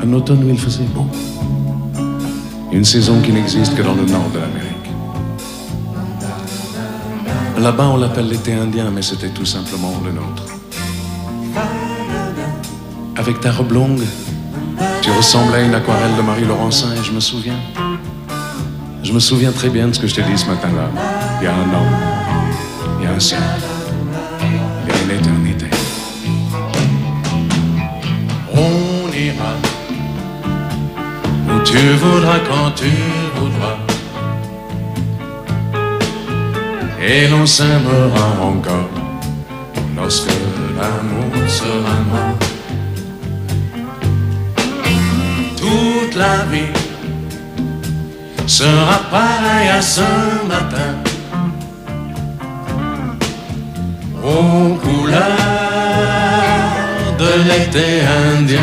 Un automne où il faisait beau. Une saison qui n'existe que dans le nord de l'Amérique. Là-bas, on l'appelle l'été indien, mais c'était tout simplement le nôtre. Avec ta robe longue, tu ressemblais à une aquarelle de Marie Laurencin et je me souviens très bien de ce que je t'ai dit ce matin-là. Il y a un an, il y a un siècle, il y a une éternité. On ira où tu voudras, quand tu voudras, et l'on s'aimera encore lorsque l'amour sera mort. Toute la vie sera pareille à ce matin, aux couleurs de l'été indien.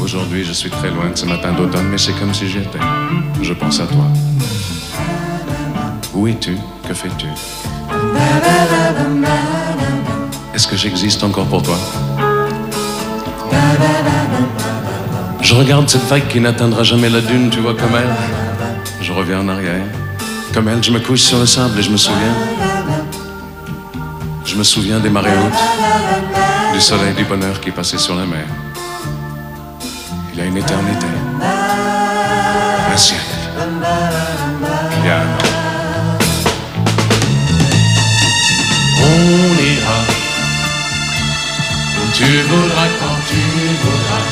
Aujourd'hui, je suis très loin de ce matin d'automne, mais c'est comme si j'y étais. Je pense à toi. Où es-tu? Que fais-tu? Est-ce que j'existe encore pour toi? Je regarde cette vague qui n'atteindra jamais la dune, tu vois, comme elle. Je reviens en arrière. Comme elle, je me couche sur le sable et je me souviens. Je me souviens des marées hautes, du soleil, du bonheur qui passait sur la mer. Il y a une éternité, un siècle, il y a un an. On ira où tu voudras, quand tu voudras,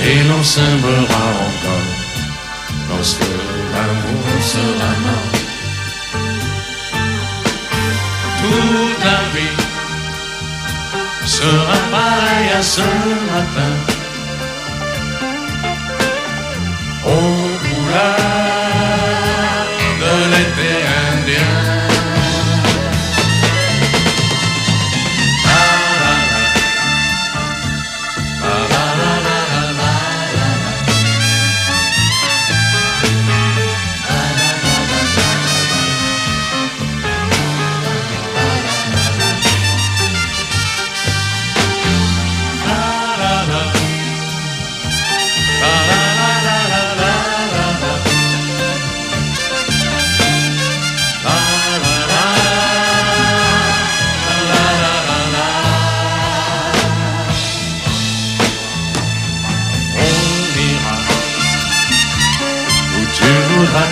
et l'on s'aimera encore lorsque l'amour sera mort. Toute la vie sera pareil à ce matin, aux couleurs de l'été indien.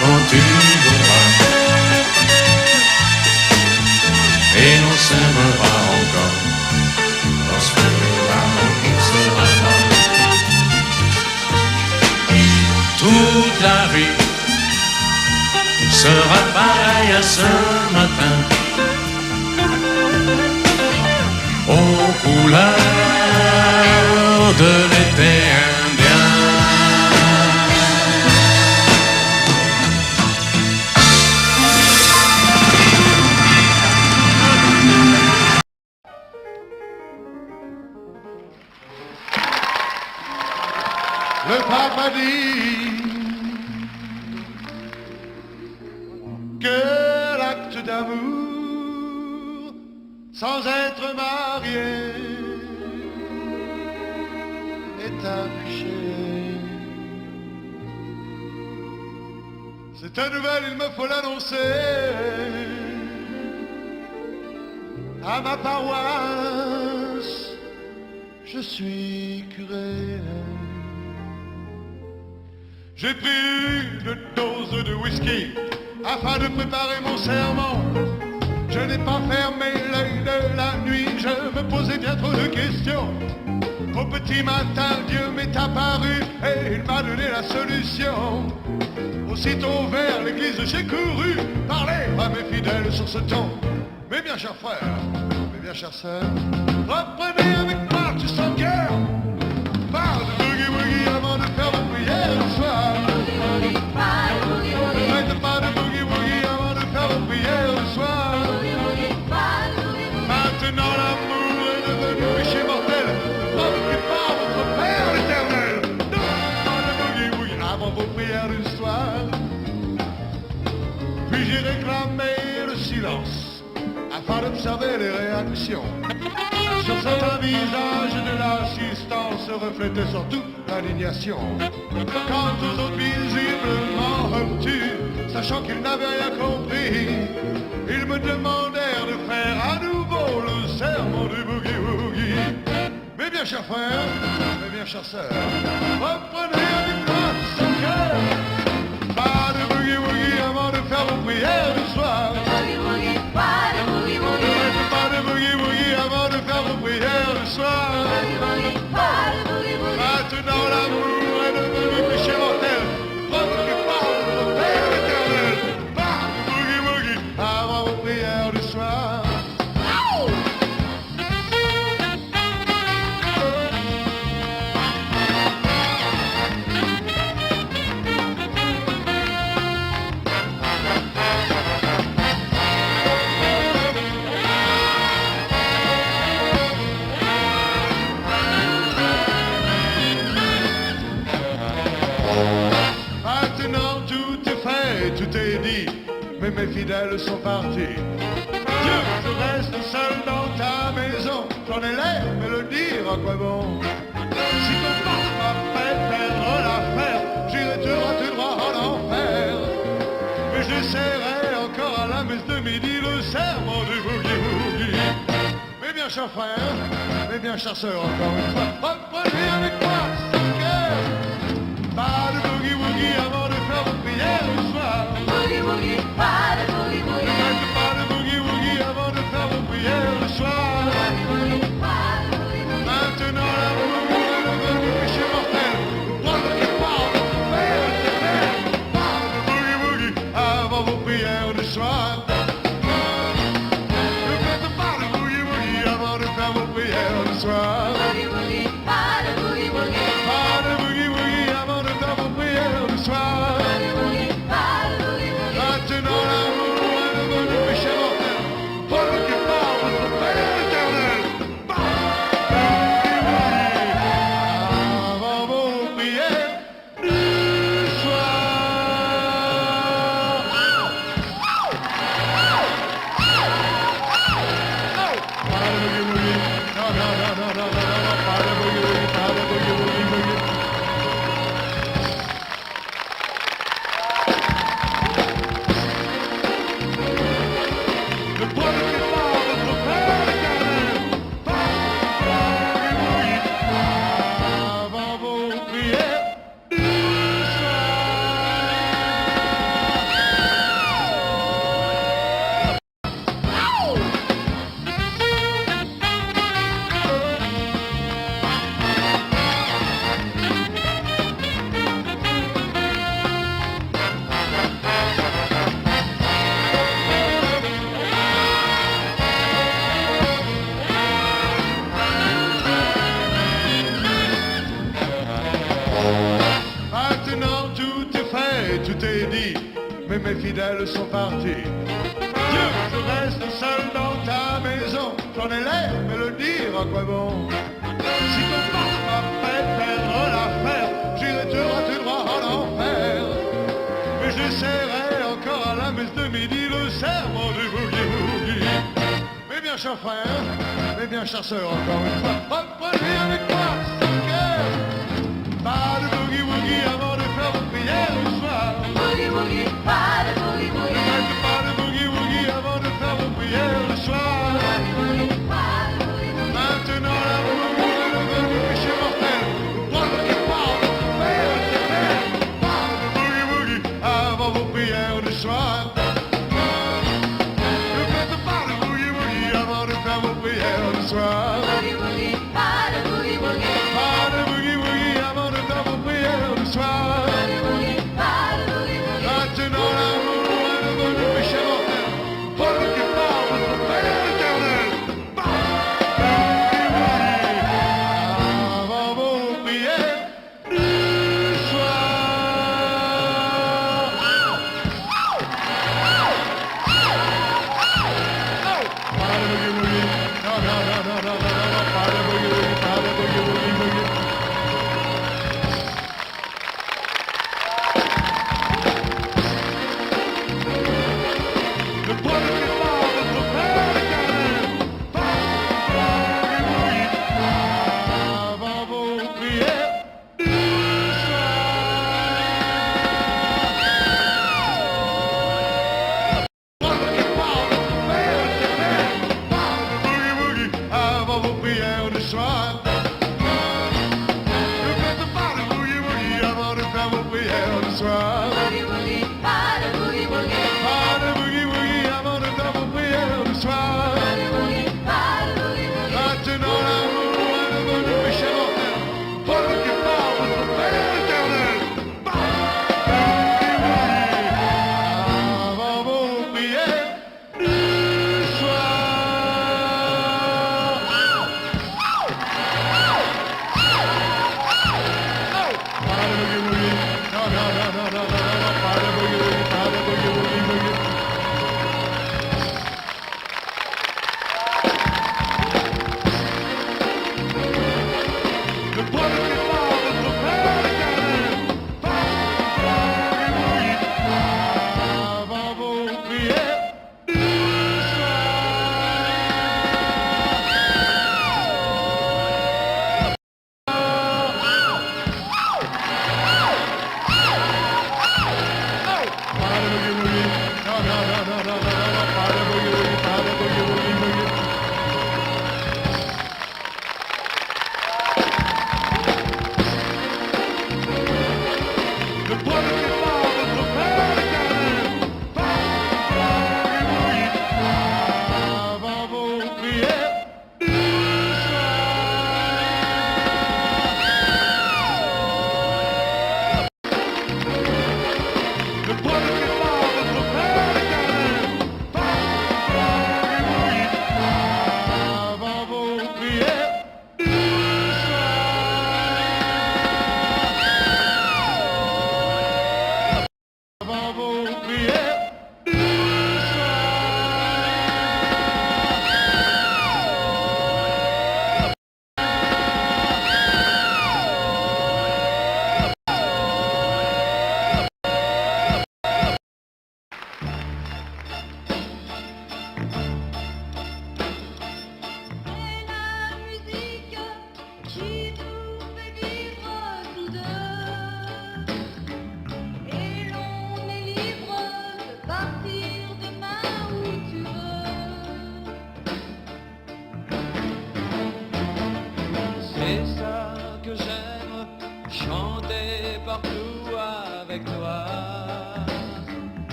Quand tu voudras, et l'on s'aimera encore lorsque l'amour sera mort. Toute la vie sera pareille à ce matin, aux couleurs de l'été indien. Le pape a dit que l'acte d'amour sans être marié est un péché. Cette nouvelle, il me faut l'annoncer à ma paroisse. Je suis curé. J'ai pris une dose de whisky afin de préparer mon serment. Je n'ai pas fermé l'œil de la nuit, je me posais bien trop de questions. Au petit matin, Dieu m'est apparu et il m'a donné la solution. Aussitôt vers l'église, j'ai couru parler à mes fidèles sur ce ton. Mes bien chers frères, mes bien chères sœurs, reprenez avec marche sans cœur. Parle de boogie woogie avant de faire vos prières le soir. Ne faites pas de boogie woogie avant de faire vos prières le soir. Maintenant l'amour est devenu péché mortel. Repris par votre Père l'éternel. Ne faites pas de boogie woogie avant vos prières du soir. silence afin d'observer les réactions. Sur certains visages de l'assistance reflétait surtout l'indignation. Quant aux autres visiblement obtus, sachant qu'ils n'avaient rien compris, ils me demandèrent de faire à nouveau le serment du boogie-woogie. Mes bien chers frères, mes bien chères sœurs, reprenez avec moi son cœur. Pas de boogie-woogie avant de faire vos prières du soir. Boogie-woogie, pas de boogie-woogie. Pas de boogie-woogie avant de faire vos prières du soir. Boogie-woogie, pas de boogie-woogie. Maintenant l'amour est devenu péché mortel. Preuve que par notre Père éternel. Pas de boogie-woogie avant vos prières du soir. Maintenant tout est fait, tout est dit, mais mes fidèles sont partis. Dieu, je reste seul dans ta maison, j'en ai l'air, mais le dire à quoi bon? Si ton fils m'a fait perdre l'affaire, j'irai tout droit en enfer. Mais j'essaierai encore à la messe de midi le serment du boogie-woogie. Mes bien chers frères, mes bien chères sœurs, encore une fois, reprenez avec moi ce cœur. Pas de boogie-woogie avant de faire vos prières du soir. Boogie-woogie, pas de boogie-woogie. Ne faites pas de boogie-woogie avant de faire vos prières du soir. Boogie-woogie, pas de boogie-woogie. Maintenant l'amour est devenu péché mortel. Preuve que par notre Père éternel. Pas de boogie-woogie avant vos prières du soir. Ne faites pas de boogie-woogie avant de faire vos prières du soir. Boogie-woogie, pas de boogie-woogie. Pas de boogie-woogie avant de faire vos prières du soir. Boogie-woogie, pas de boogie-woogie. Maintenant l'amour est devenu péché mortel. Preuve que par notre Père éternel. Pas de boogie-woogie avant vos prières du soir. Pas de boogie-woogie. Non, non, non, non, non, non, non, pas de boogie-woogie, pas de boogie-woogie, boogie. Le point de départ, notre Père éternel. Pas de boogie-woogie avant vos prières du Maintenant tout est fait, tout est dit, mais mes fidèles sont partis. Dieu, je reste seul dans ta maison, j'en ai l'air, mais le dire à quoi bon? Si ton fils m'a fait perdre l'affaire, j'irai tout droit en enfer. Mais j'essaierai encore à la messe de midi le serment du boogie-woogie. Mes bien chers frères, mes bien chères sœurs, encore une fois, reprenez avec moi ce cœur. Pas de boogie-woogie avant de faire vos prières du soir. Boogie-woogie, pas de boogie-woogie. Ne faites pas de boogie-woogie avant de faire vos prières du soir. Boogie-woogie, pas de boogie-woogie. Maintenant l'amour est devenu péché mortel. Preuve que par notre Père éternel. Pas de boogie-woogie avant vos prières du soir. Ne faites pas de boogie-woogie avant de faire vos prières du soir. Boogie-woogie, pas de boogie-woogie. Pas de boogie-woogie avant de faire vos prières du soir. Boogie-woogie, pas de boogie-woogie.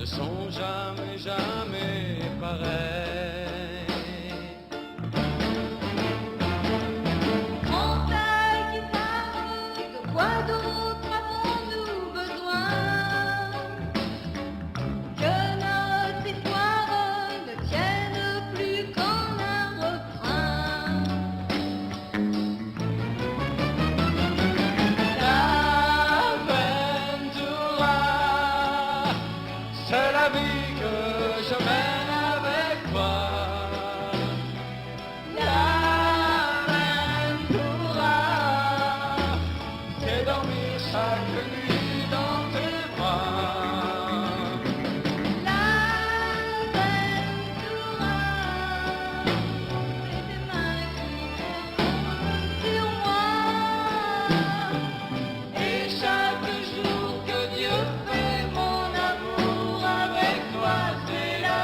ne sont jamais, jamais pareils. Prends ta guitare, de quoi d'autre avons-nous besoin que notre histoire ne tienne plus qu'en un refrain. L'Aventura, c'est la vie que je mène avec toi. L'Aventura, c'est dormir chaque nuit dans tes bras. L'Aventura, c'est tes mains qui se posent sur moi. Et chaque jour que Dieu fait mon amour avec toi, c'est la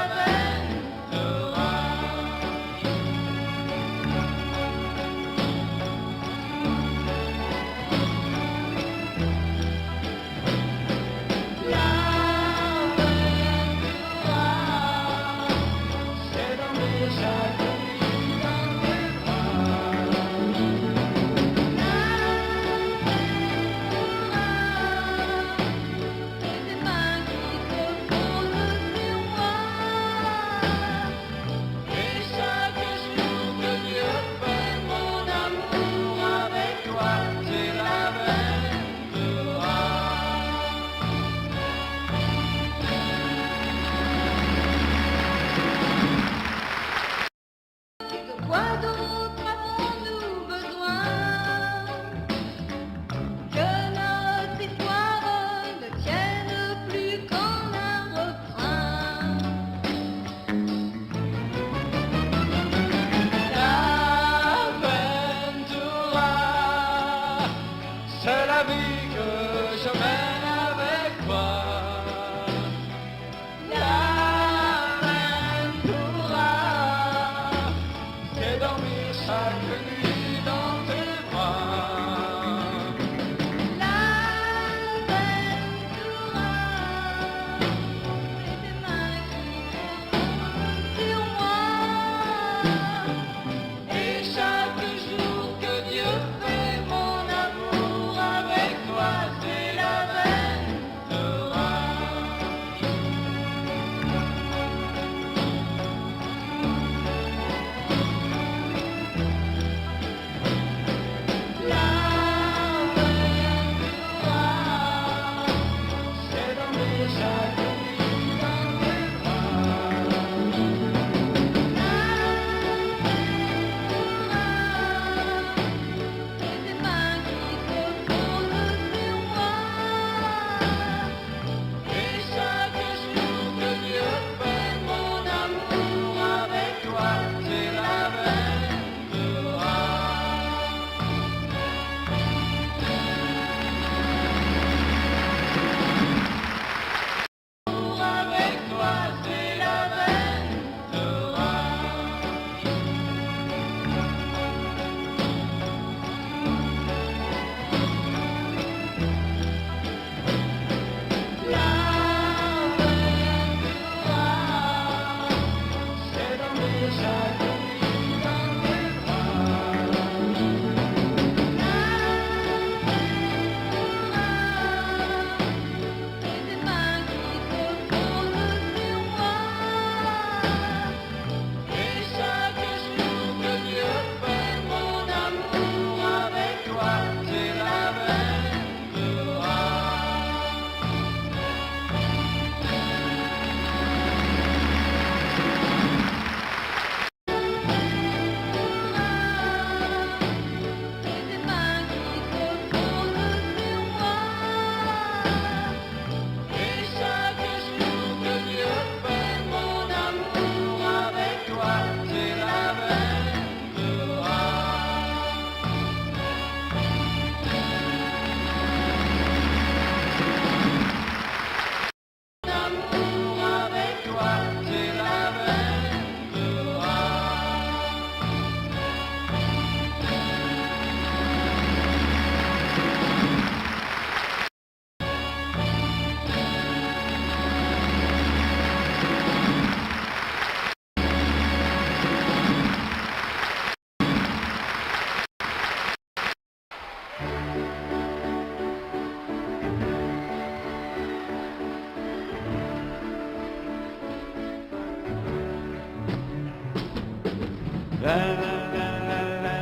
La la la la la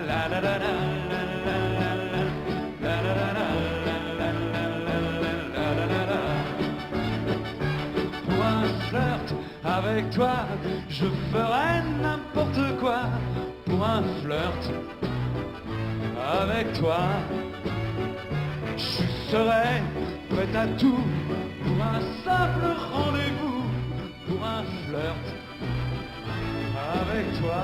la la la la. Avec toi, je ferai n'importe quoi pour un flirt. Avec toi, je serai prêt à tout pour un simple rendez-vous, pour un flirt. Avec toi,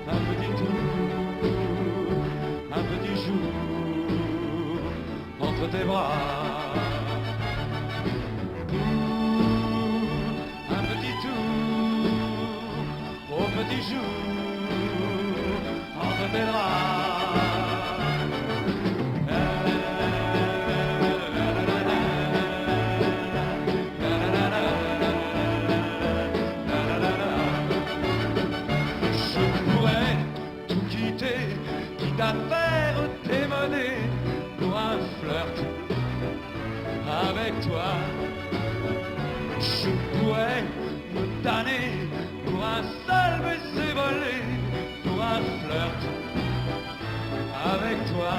un petit tour, un petit jour entre tes bras. Petit jour entre tes bras. Je pourrais tout quitter, quitte à faire démoner pour un flirt avec toi. Je pourrais me damner pour un seul baiser volé, pour un flirt avec toi.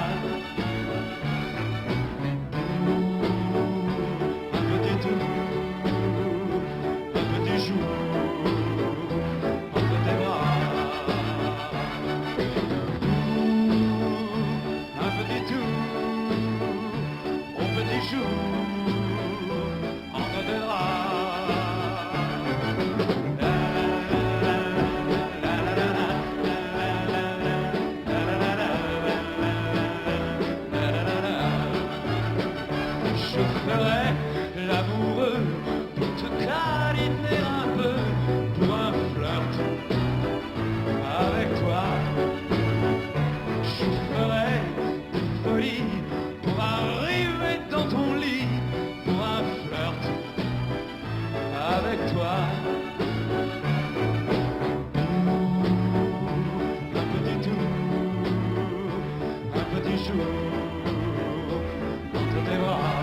Un petit tour, un petit jour entre tes bras. Un petit tour, un petit jour entre tes bras. L'amoureux pour te câliner un peu, pour un flirt avec toi. Je ferai des folies pour arriver dans ton lit, pour un flirt avec toi. Un petit tour, un petit jour entre tes bras.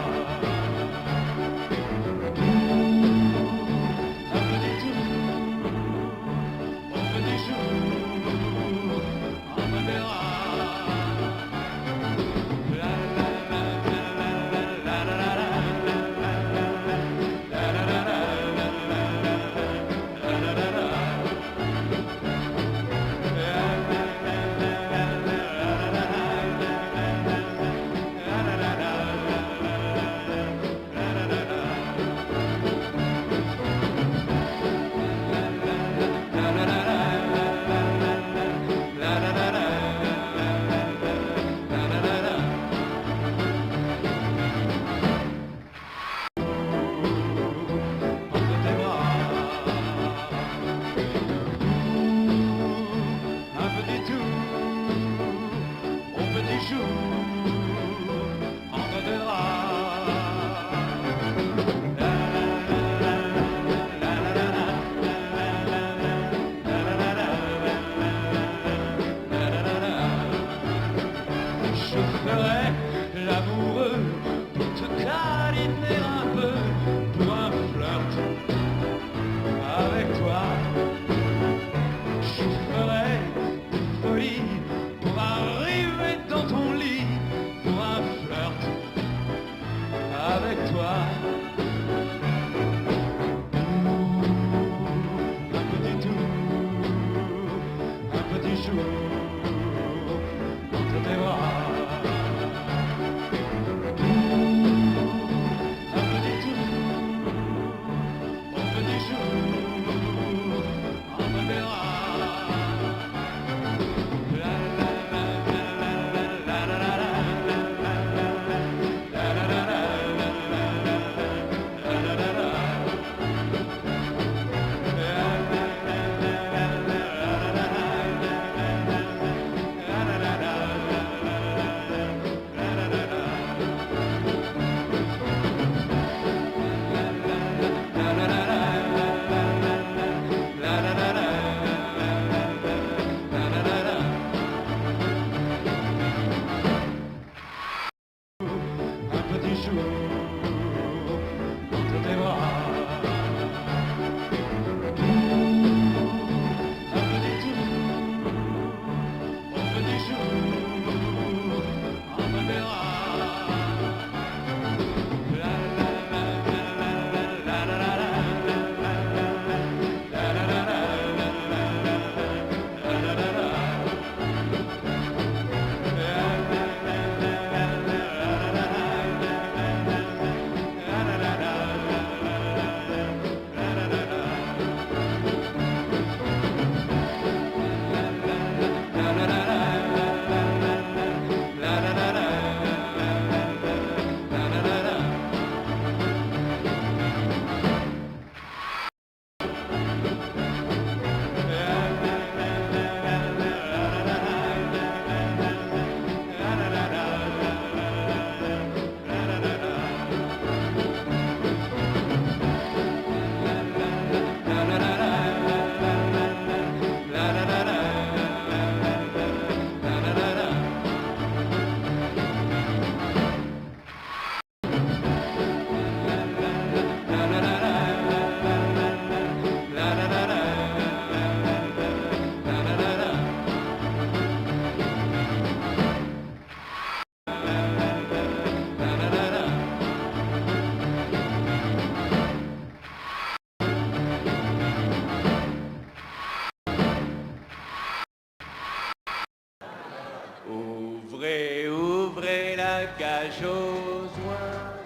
cage aux oiseaux.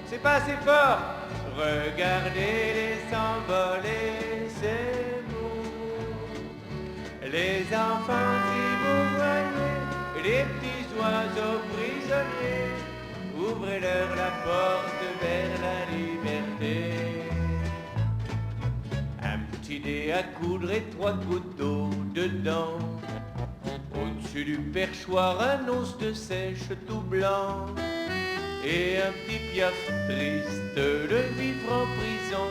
C'est pas assez fort. Regardez-les s'envoler, c'est beau. Les enfants, si vous voyez les petits oiseaux prisonniers, ouvrez-leur la porte vers la liberté. Un petit dé à coudre et 3 gouttes d'eau dedans. Au-dessus du perchoir, un os de sèche tout blanc. Et un petit piaf triste de vivre en prison.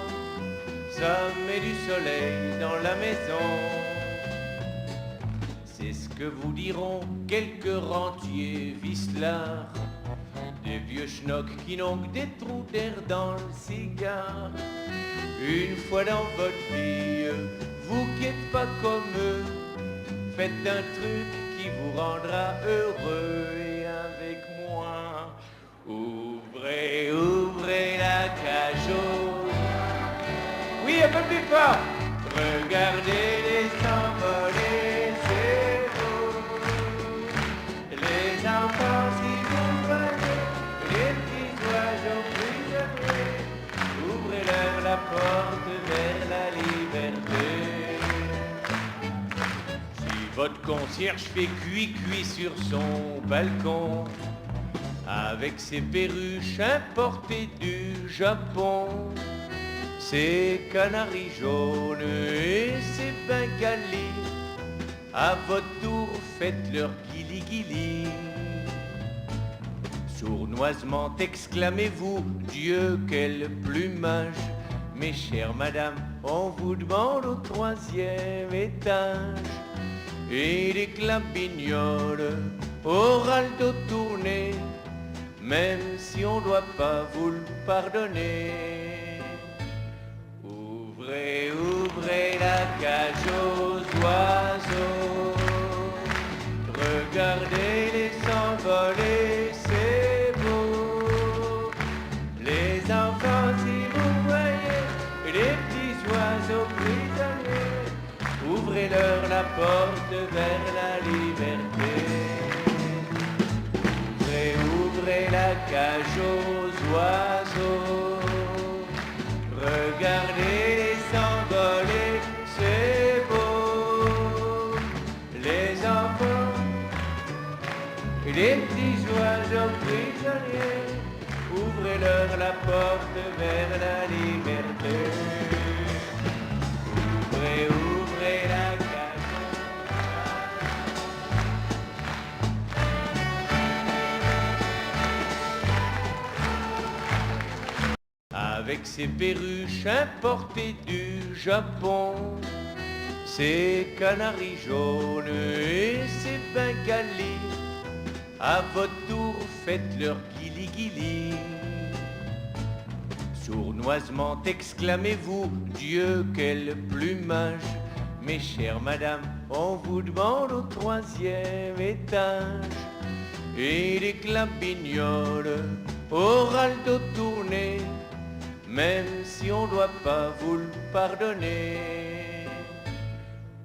Ça met du soleil dans la maison. C'est ce que vous diront quelques rentiers vicelards, des vieux schnocks qui n'ont que des trous d'air dans le cigare. Une fois dans votre vie, vous qui n'êtes pas comme eux, faites un truc qui vous rendra heureux. Et avec moi, ouvrez, ouvrez la cage aux... Oui, un peu plus fort. Regardez-les s'envoler, c'est beau. Les enfants, si vous voyez les petits oiseaux prisonniers, ouvrez-leur la porte vers la liberté. Si votre concierge fait cuit-cuit sur son balcon, avec ses perruches importées du Japon, ses canaris jaunes et ses bengalis, à votre tour faites-leur guili-guili. Sournoisement exclamez-vous, Dieu quel plumage. Mes chères madames, on vous demande au 3e étage. Et des clapignoles, oral dos tourné, même si on doit pas vous le pardonner. Ouvrez, ouvrez la cage aux oiseaux. Regardez-les s'envoler, c'est beau. Les enfants, si vous voyez les petits oiseaux prisonniers, ouvrez-leur la porte vers la liberté. Ouvrez, ouvrez la cage aux oiseaux. Regardez-les s'envoler, c'est beau. Les enfants et les petits oiseaux prisonniers, ouvrez-leur la porte vers la liberté. Ouvrez, ouvrez la cage. Avec ses perruches importées du Japon, ses canaris jaunes et ses bengalis, à votre tour faites-leur guili-guili. Sournoisement exclamez-vous, Dieu quel plumage. Mes chères madames, on vous demande au 3e étage. Et des clapignoles, oral dos tourné, même si on doit pas vous le pardonner.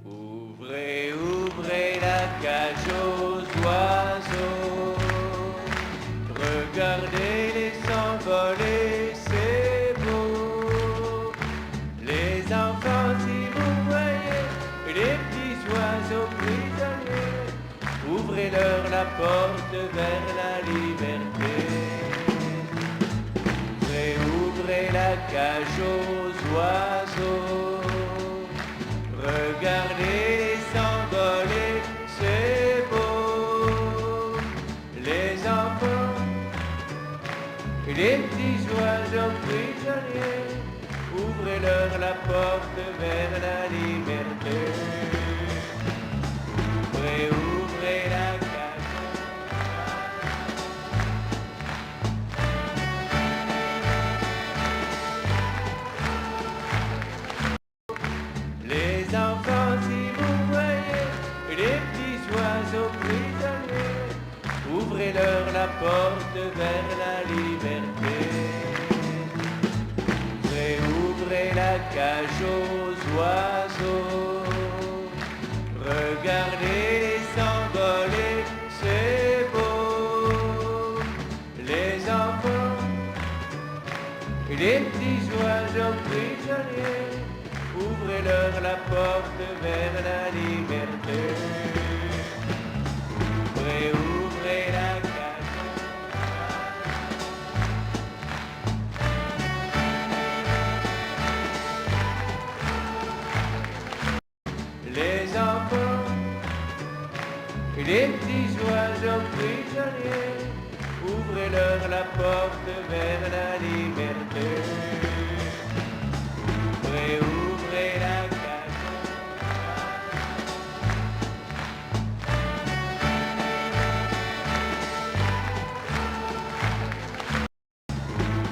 Ouvrez, ouvrez la cage aux oiseaux. Regardez-les s'envoler, c'est beau. Les enfants, si vous voyez les petits oiseaux prisonniers, ouvrez-leur la porte vers la liberté. Ouvrez, ouvrez la cage aux oiseaux. Regardez s'envoler, c'est beau. Les enfants et les petits oiseaux prisonniers, ouvrez-leur la porte vers la liberté. Ouvrez, ouvrez la cage. Les enfants, si vous voyez les petits oiseaux prisonniers, ouvrez-leur la porte vers la liberté. Ouvrez, ouvrez la cage aux oiseaux. Regardez s'envoler, c'est beau. Les des petits oiseaux prisonniers, ouvrez-leur la porte vers la liberté. Ouvrez, ouvrez la cage. Les enfants, les petits oiseaux prisonniers, ouvrez-leur la porte vers la liberté. Ouvrez, ouvrez la cage.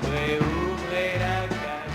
Ouvrez, ouvrez la cage.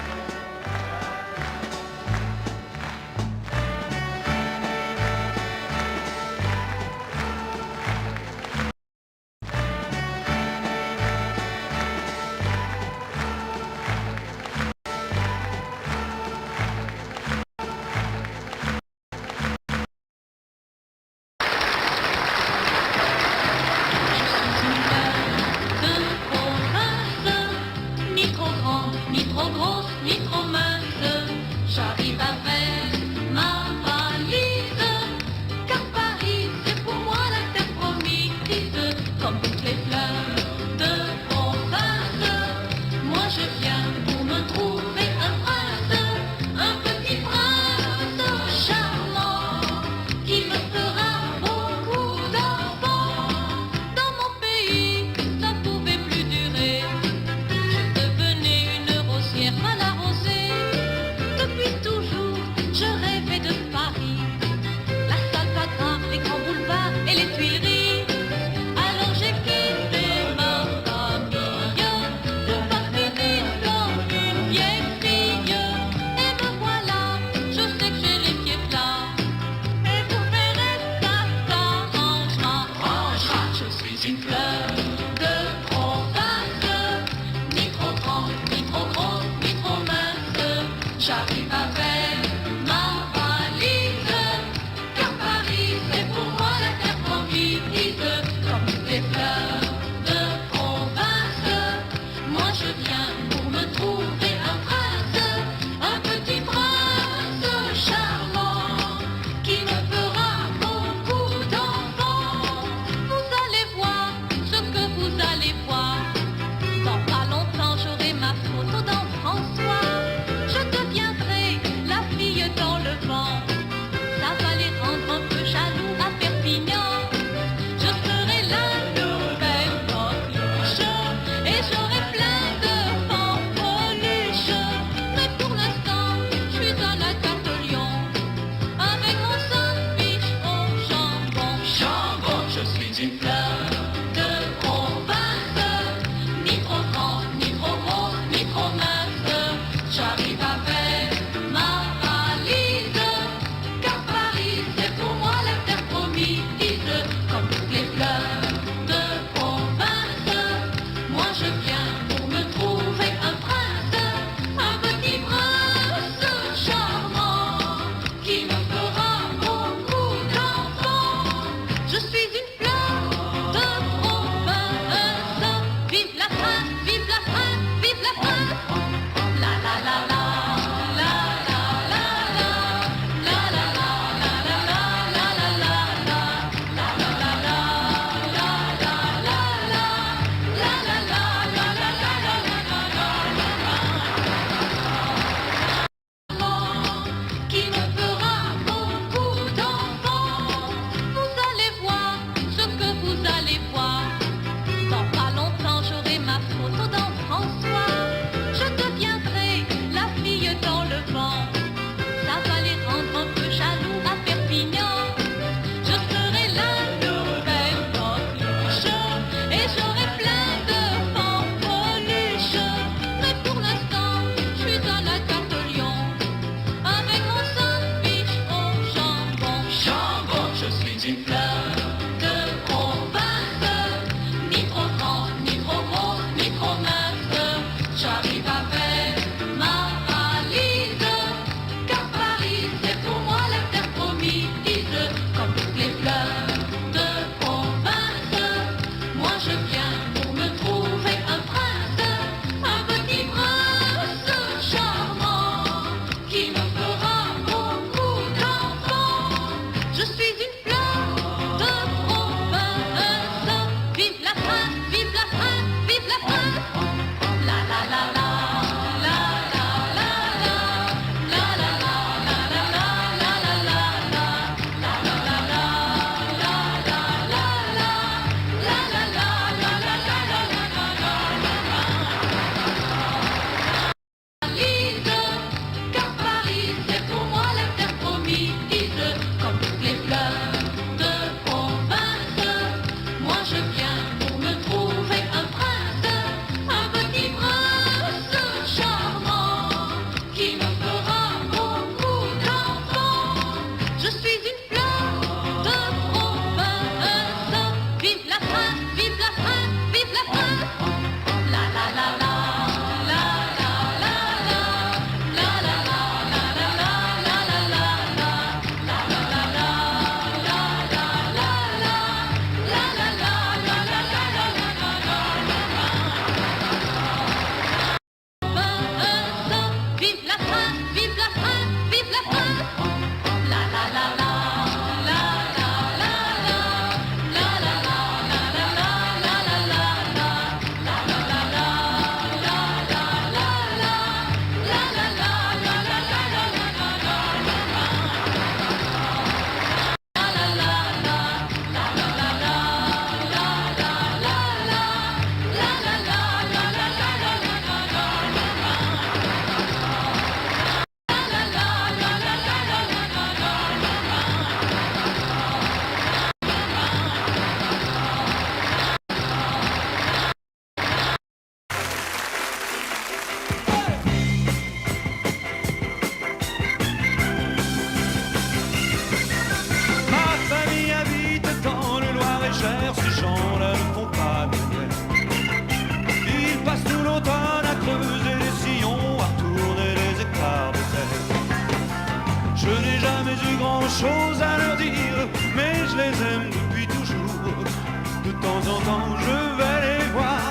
temps je vais les voir.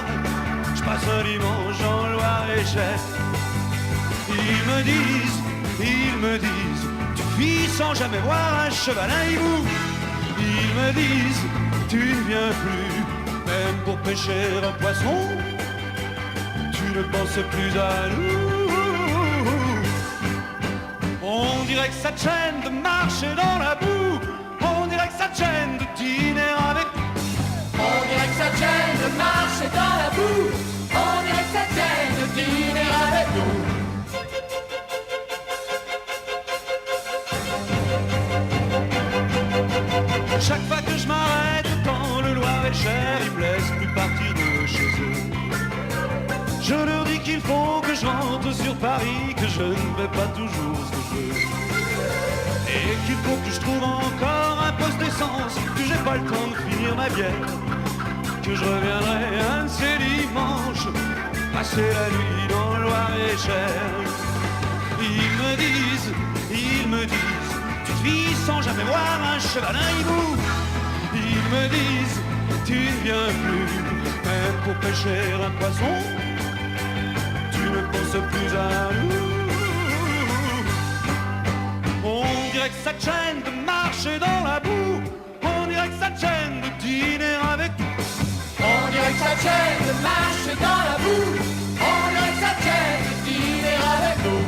Je passe un dimanche en Loire-et-Cher. Ils me disent, tu vis sans jamais voir un cheval, un hibou. Ils me disent, tu ne viens plus, même pour pêcher un poisson. Tu ne penses plus à nous. On dirait que ça te gêne de marcher dans la boue. On dirait que ça te gêne de dîner avec. On dirait que ça te gêne de marcher dans la boue. On dirait que ça te gêne de dîner avec nous. Chaque fois que je m'arrête dans le Loire-et-Cher, ils me laissent plus partir de chez eux. Je leur dis qu'il faut que je rentre sur Paris, que je ne vais pas toujours ce que je veux. Et qu'il faut que je trouve encore un poste d'essence, que j'ai pas le temps de finir ma bière. Que je reviendrai un de ces dimanches, passer la nuit dans le Loire-et-Cher. Ils me disent, tu vis sans jamais voir un cheval, un hibou. Ils me disent, tu ne viens plus, même pour pêcher un poisson. Tu ne penses plus à nous. On dirait que ça te gêne de marcher dans la boue. On dirait que ça te gêne de dîner avec. On dirait que ça te gêne de marcher dans la boue. On dirait que ça te gêne de dîner avec nous.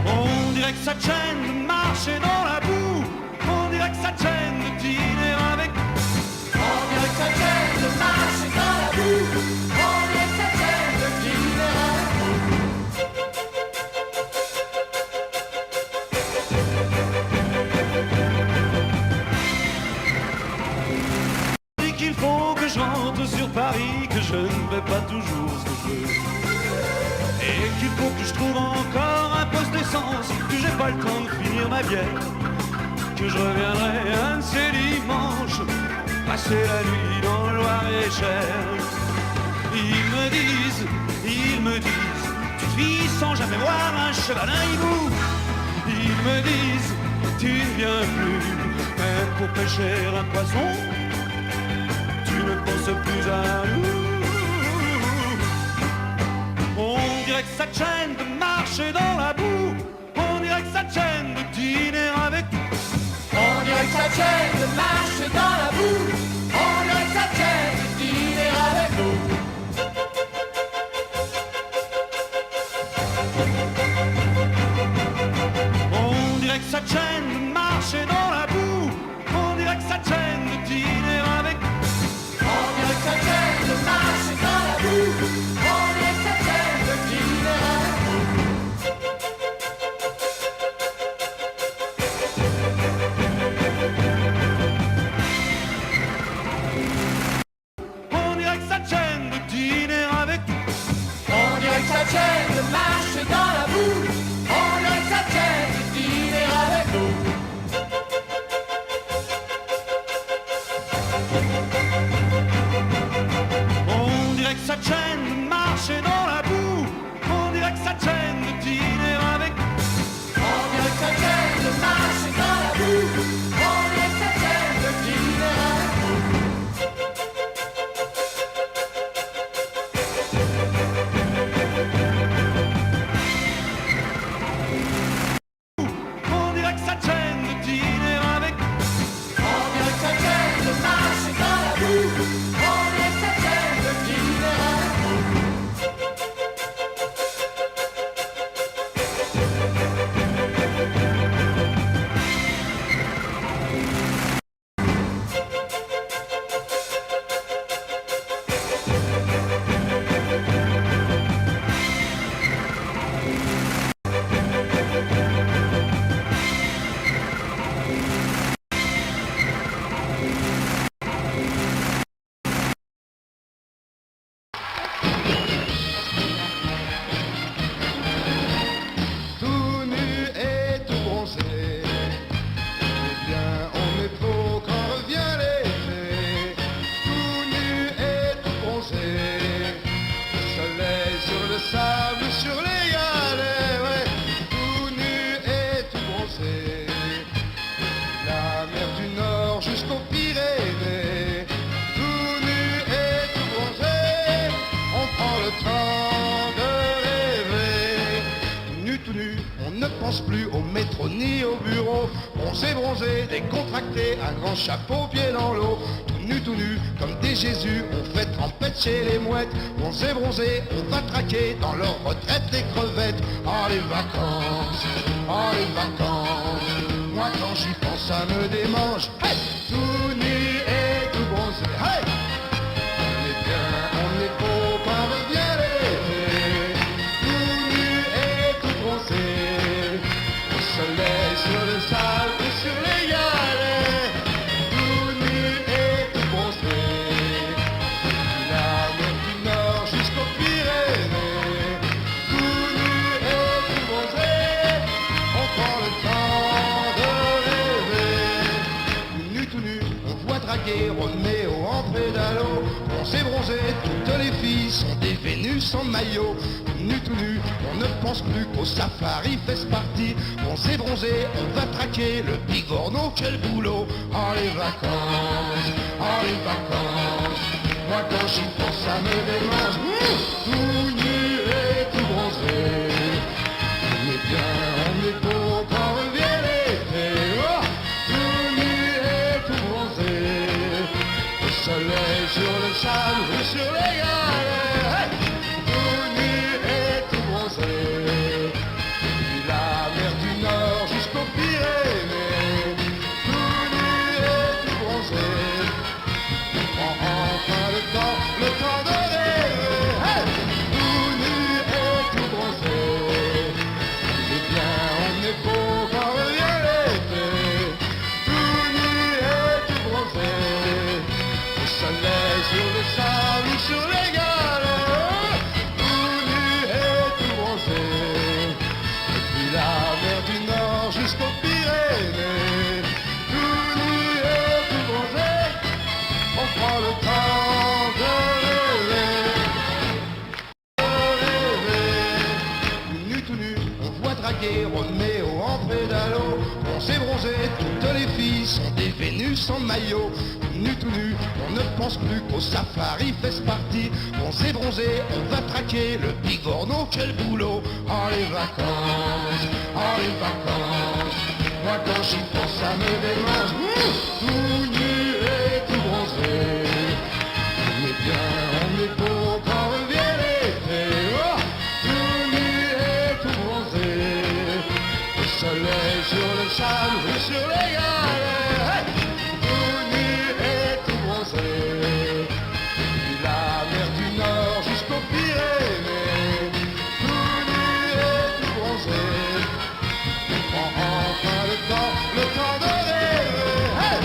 On dirait que ça te gêne de marcher dans la boue. On dirait que ça te gêne de dîner avec. On dirait que ça te gêne de marcher dans la boue. On dirait que ça te gêne de dîner avec nous. Dis qu'il faut que je rentre sur Paris, que je ne vais pas toujours ce que je veux. Et qu'il faut que je trouve encore un poste d'essence, que j'ai pas le temps de finir ma bière. Que je reviendrai un de ces dimanches, passer la nuit dans le Loire-et-Cher. Ils me disent, tu vis sans jamais voir un cheval, un hibou. Ils me disent, tu ne viens plus, même pour pêcher un poisson. Tu ne penses plus à nous. On dirait que ça te gêne de marcher dans la boue. On dirait que ça te gêne de dîner avec. On dirait que ça te gêne de marcher dans la boue. On dirait que ça te gêne de dîner avec nous. On dirait que ça te gêne de marcher dans la boue. On dirait que ça te gêne de dîner avec. On dirait que ça te gêne de marcher dans la boue. On dirait que ça te gêne de dîner avec nous. On dirait que ça te gêne de dîner avec. On dirait que ça te gêne de marcher dans la boue. On dirait que ça te gêne de dîner avec nous. On dirait que ça te gêne de marcher dans la boue. On dirait que ça te gêne de dîner avec. On dirait que ça te gêne de marcher dans la boue. On dirait que ça te gêne de dîner avec nous. On dirait que ça te gêne de dîner avec. On dirait que ça te gêne de marcher dans la boue. On dirait que ça te gêne de dîner avec nous. réunis au bureau, bronzés, bronzés, décontractés, un grand chapeau, pied dans l'eau, tout nu, comme des Jésus, on fait trempette chez les mouettes, bronzés, bronzés, on va traquer dans leur retraite les crevettes. Ah les vacances, ah les vacances, moi quand j'y pense ça me démange, hey, tout nu et tout bronzé, hey, on est bien, on est beau quand revient l'été, tout nu et tout bronzé, au soleil sur le sable et sur les galets, tout nu et tout bronzé, depuis la mer du Nord jusqu'aux Pyrénées, tout nu et tout bronzé, on prend le temps de rêver, tout nu, on voit draguer Roméo en pédalo, on s'est bronzé, toutes les filles sont des Vénus en maillot, tout nu, on ne pense plus qu'au safari fait partie, on s'est bronzé, on va traquer le bigorneau, quel boulot, ah les vacances, ah les vacances, moi quand j'y pense ça me démange, tout nu et tout bronzé, on est bien, on est beau quand revient l'été, oh, tout nu et tout bronzé, au soleil sur le sable ou sur les galets, hey, tout nu et tout bronzé, depuis la mer du Nord jusqu'aux Pyrénées, tout nu et tout bronzé, on prend enfin le temps de rêver, hey, tout nu et tout bronzé, on est bien, on est beau quand revient l'été, tout nu et tout bronzé, au soleil sur le sable ou sur les galets, tout nu et tout bronzé, depuis la mer du Nord jusqu'aux Pyrénées, tout nu et tout bronzé, on prend le temps de rêver, tout nu, on voit draguer Roméo en pédalo, on s'est bronzé, toutes les filles sont des Vénus en maillot, tout nu, on ne pense plus qu'au safari fait partie, on s'est bronzé, on va traquer le bigorneau, quel boulot, ah les vacances, ah les vacances, moi quand j'y pense ça me démange, tout nu et tout bronzé, on est bien, on est beau quand revient l'été, oh, tout nu et tout bronzé, au soleil sur le sable ou sur les galets, hey, tout nu et tout bronzé, depuis la mer du Nord jusqu'aux Pyrénées, tout nu et tout bronzé, on prend enfin le temps de rêver, hey,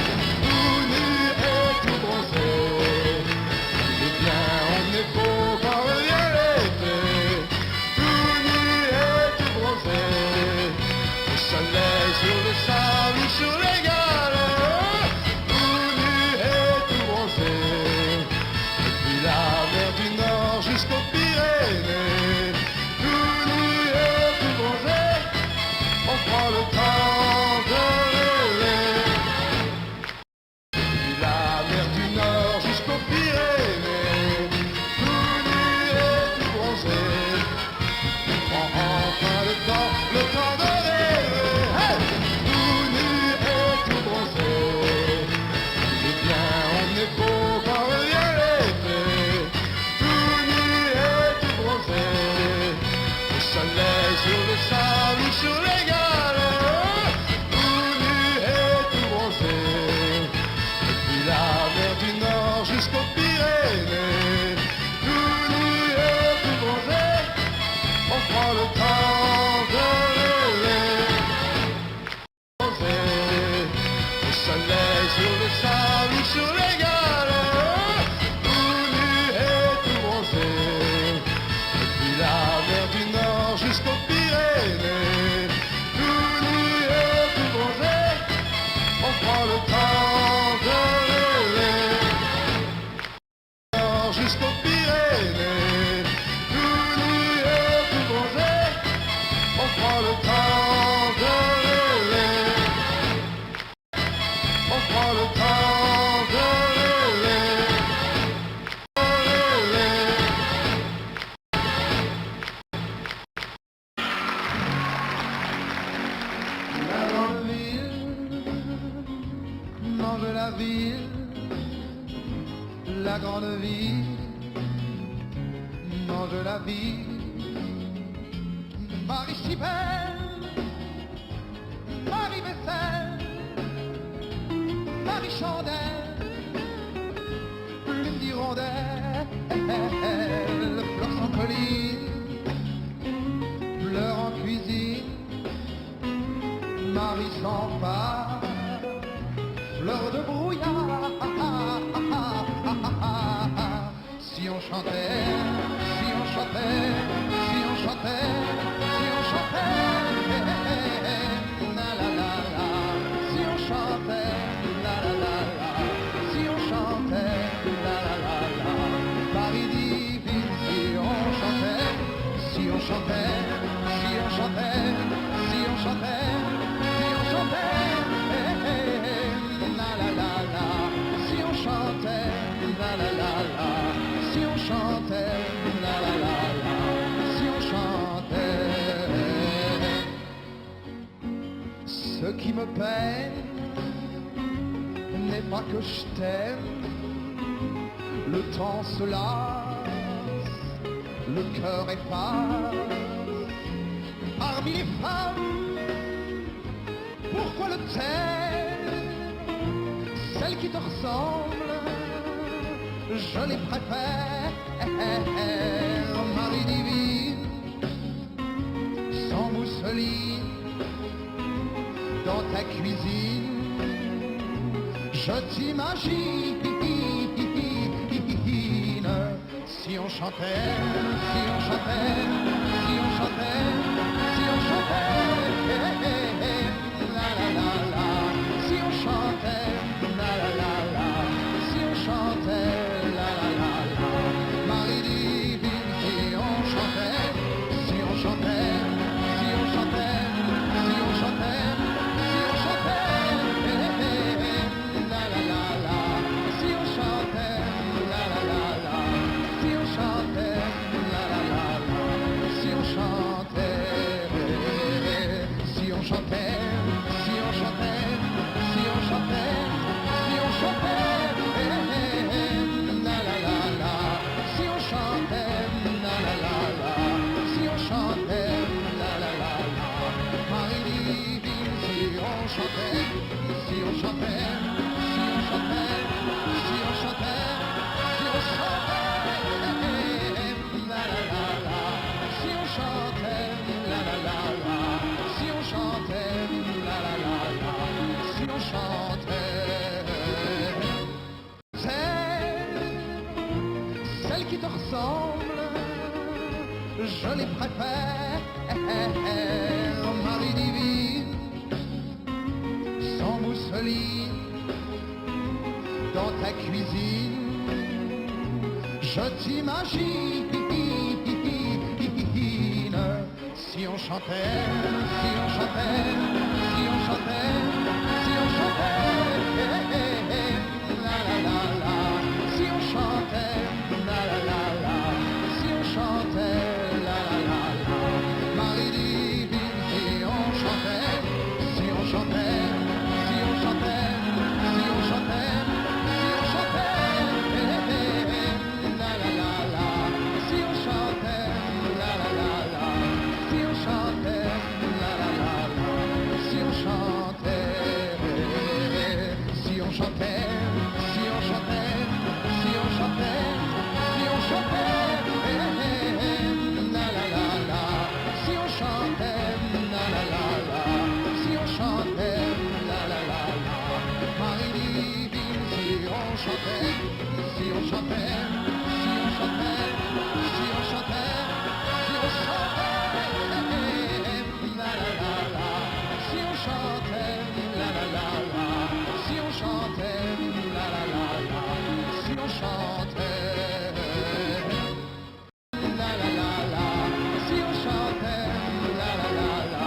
la ville, la grande ville, mange la vie. Marie si belle, Marie vaisselle, Marie chandelle, plume d'hirondelle, fleurs sans colline, fleurs en cuisine, Marie sans phare, fleurs de brouillard. Si on chantait, si on chantait, si on chantait, si on chantait, la la la la, si on chantait, la la la la, si on chantait, la la la la, Paris divine, si on chantait, si on chantait, si on chantait, si on chantait, si on chantait, la la la la, si on chantait, la la la la, si on chantait, la la la la, si on chantait. Ce qui me peine n'est pas que je t'aime, le temps se lasse, le cœur efface. Parmi les femmes, pourquoi le taire? Celles qui te ressemblent, je les préfère. Marie divine, sans mousseline, dans ta cuisine, je t'imagine. Si on chantait, si on chantait, si on chantait, si on chantait, la la la la, si on chantait, la la la la, si on chantait, la la la la, Marie divine, si on chantait, si on chantait, si on chantait, si on chantait, si on chantait, la la la la, si on chantait, la la la la, si on chantait, la la la la, si on chantait, si on chantait, si on chantait, si on chantait, si on chantait, la la la la, si on chantait, la la la la, si on chantait, la la la la, Marie divine, si on chantait, si on chantait, si on chantait, si on chantait, si on chantait, la la la la, si on chantait, la la la la, si on chantait, la la la la, si on chantait. Celles qui te ressemblent, je les préfère. Marie divine, sans mousseline, dans ta cuisine, je t'imagine. Si on chantait, si on chantait, si on chantait, si on chantait, la la la la, si on chantait, la la la la, si on chantait, la la la la, Marie divine, si on chantait, si on chantait, si on chantait, si on chantait, si on chantait, la la la la, si on chantait, la la la la, si on chantait, la la la la, si on chantait, si on chantait, si on chantait, si on chantait, si on chantait, la la la la, si on chantait, la la la la, si on chantait, la la la la, Marie divine, si on chantait, si on chantait, si on chantait, si on chantait, si on chantait, la la la la, si on chantait, la la la la, si on chantait, la la la la, si on chantait, la la la la, si on chantait, la la la la,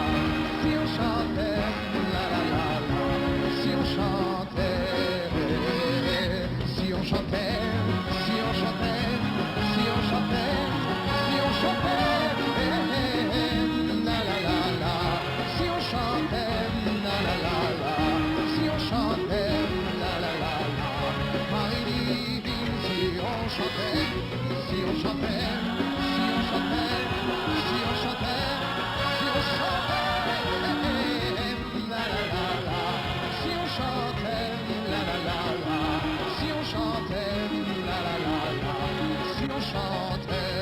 si on chantait, la la la la, si on chantait, si on chantait, si on chantait. chantait, si on chantait, si on chantait, si on chantait, si on chantait, la la la la, si on chantait, la la la la, si on chantait, la la la la, si on chantait,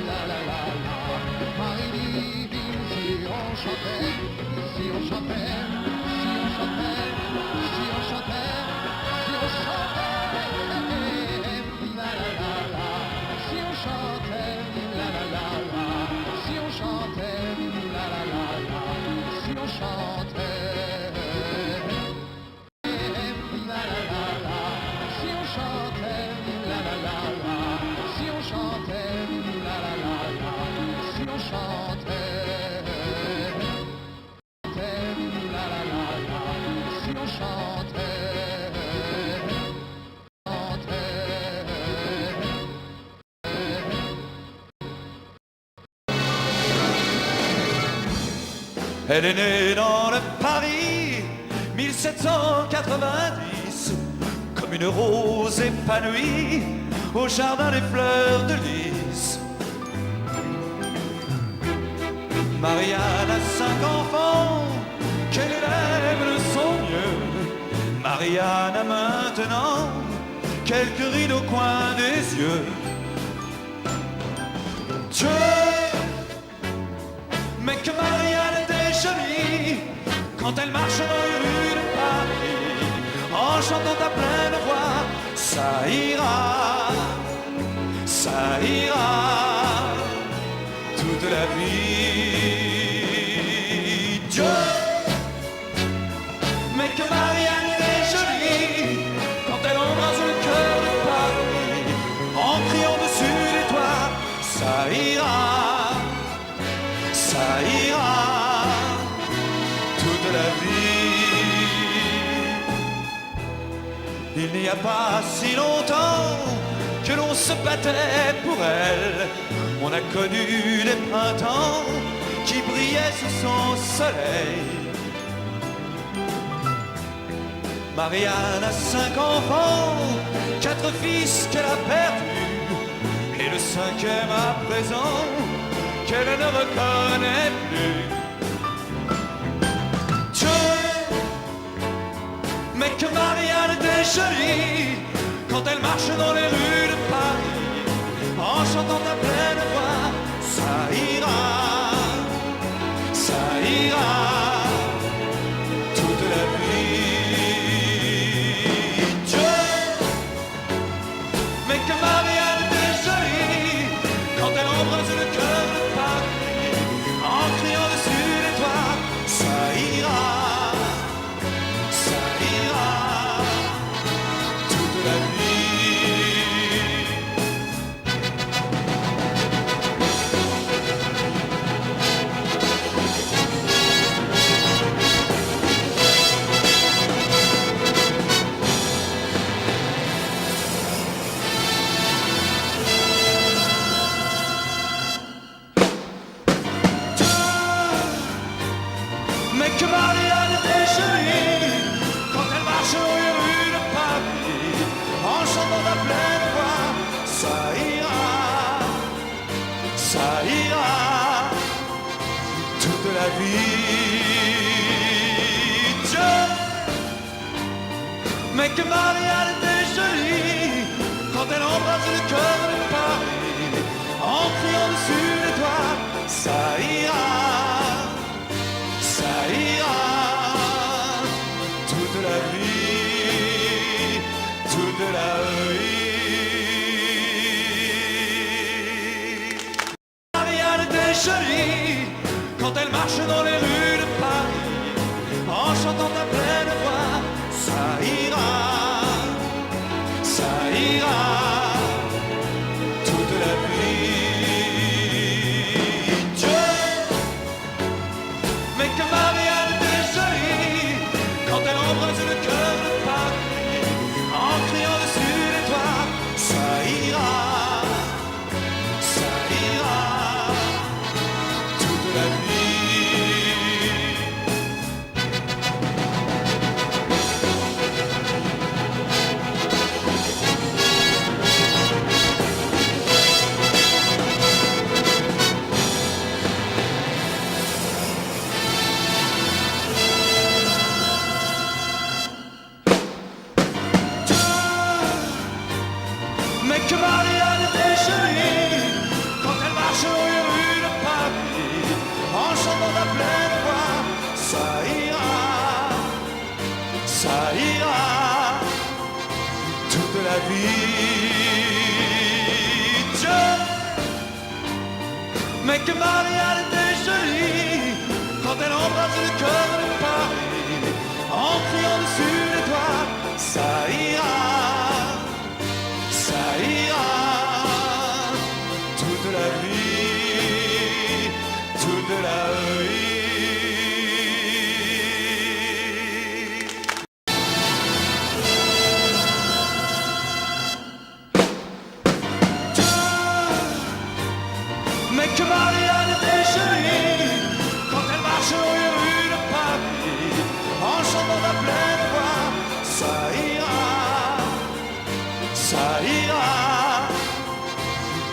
la la la la, Marie divine, si on chantait, si on chantait, si on chantait, si on chantait, si on chantait, la la la la, si on chantait, la la la la, si on chantait, la la la la, si on chantait, la la la la, si on chantait, la la la la, si on chantait, la la la la, si on chantait, la la la la, si on chantait, Elle est née dans le Paris 1790, comme une rose épanouie au jardin des fleurs de lys. Marianne a 5 enfants qu'elle élève de son mieux. Marianne a maintenant quelques rides au coin des yeux. Dieu, mais que Marianne était jolie quand elle marche dans les rues de Paris, en chantant à pleine voix, ça ira, toute la vie. Dieu, mais que Marianne était jolie quand elle embrasse le cœur de Paris, en criant dessus les toits, ça ira, toute la vie. Il n'y a pas si longtemps que l'on se battait pour elle. On a connu des printemps qui brillaient sous son soleil. Marianne a 5 enfants, 4 fils qu'elle a perdus, et le 5e à présent qu'elle ne reconnaît plus. Dieu, mais que Marianne était jolie quand elle marche dans les rues de Paris, en chantant à pleine voix, ça ira, toute la vie. Dieu, mais que Marianne était jolie quand elle embrasse le cœur de Paris, en criant dessus les toits, ça ira, toute la vie. Mais que Marianne était jolie quand elle marche dans les rues de Paris, en chantant à pleine voix, ça ira, toute la vie. Dieu, mais que Marianne était jolie quand elle embrasse le cœur de Paris, en criant dessus les toits, ça ira, toute la vie, toute la vie. Marianne était jolie quand elle marche dans les rues de Paris, en chantant à pleine voix, ça ira, toute la vie. Dieu, mais que Marianne était jolie quand elle embrasse le cœur de Paris, en criant dessus les toits, ça ira, toute la vie. ça ira toute la vie. Dieu, mais que Marianne était jolie quand elle embrasse le cœur de Paris en criant dessus les toits, ça ira toute la vie, toute la vie. Mais que Marianne était jolie quand elle marche dans les rues de Paris en chantant à pleine voix, ça ira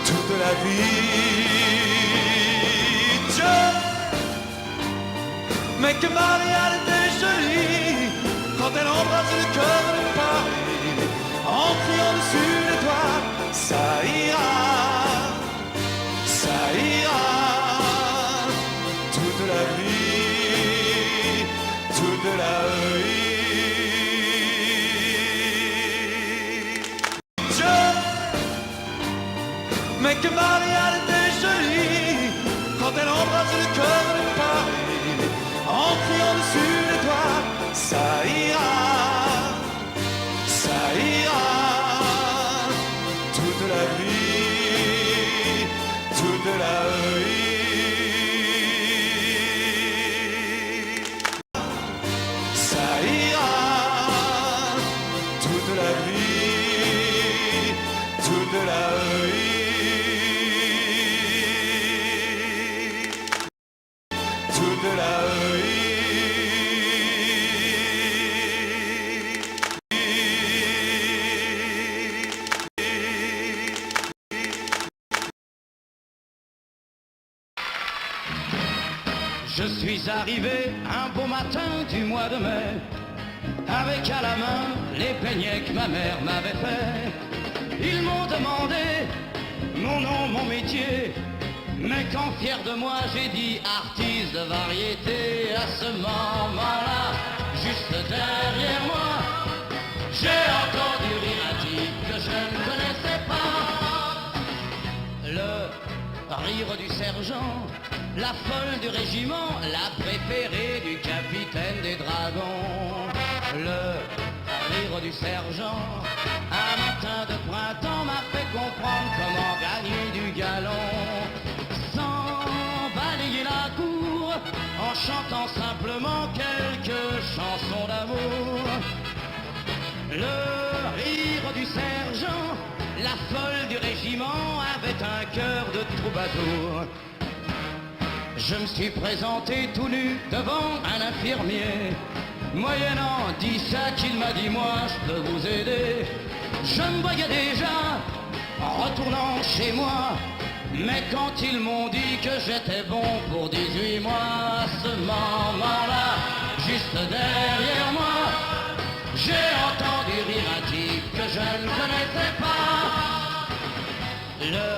toute la vie. Dieu, mais que Marianne était jolie quand elle embrasse le cœur de Paris en criant dessus les toits, ça ira toute la vie, toute la vie. Dieu, mais que Marianne était jolie quand elle embrasse le cœur de Paris en criant dessus les toits, ça ira toute la vie, toute la vie. Ça ira toute la vie, toute la vie, toute la vie. Je suis arrivé un beau matin du mois de mai, avec à la main les peignets que ma mère m'avait fait. Ils m'ont demandé mon nom, mon métier, mais quand fier de moi j'ai dit artiste de variété, à ce moment-là, juste derrière moi, j'ai entendu rire un type que je ne connaissais pas. Le rire du sergent, la folle du régiment, la préférée du capitaine des dragons. Le rire du sergent, un matin de printemps m'a fait comprendre comment gagner du galon. Sans balayer la cour, en chantant simplement quelques chansons d'amour. Le rire du sergent, la folle du régiment avait un cœur de troubadour. Je me suis présenté tout nu devant un infirmier. Moyennant 10 sacs, il m'a dit moi je peux vous aider. Je me voyais déjà en retournant chez moi, mais quand ils m'ont dit que j'étais bon pour 18 mois, à ce moment-là, juste derrière moi, j'ai entendu rire un type que je ne connaissais pas. Le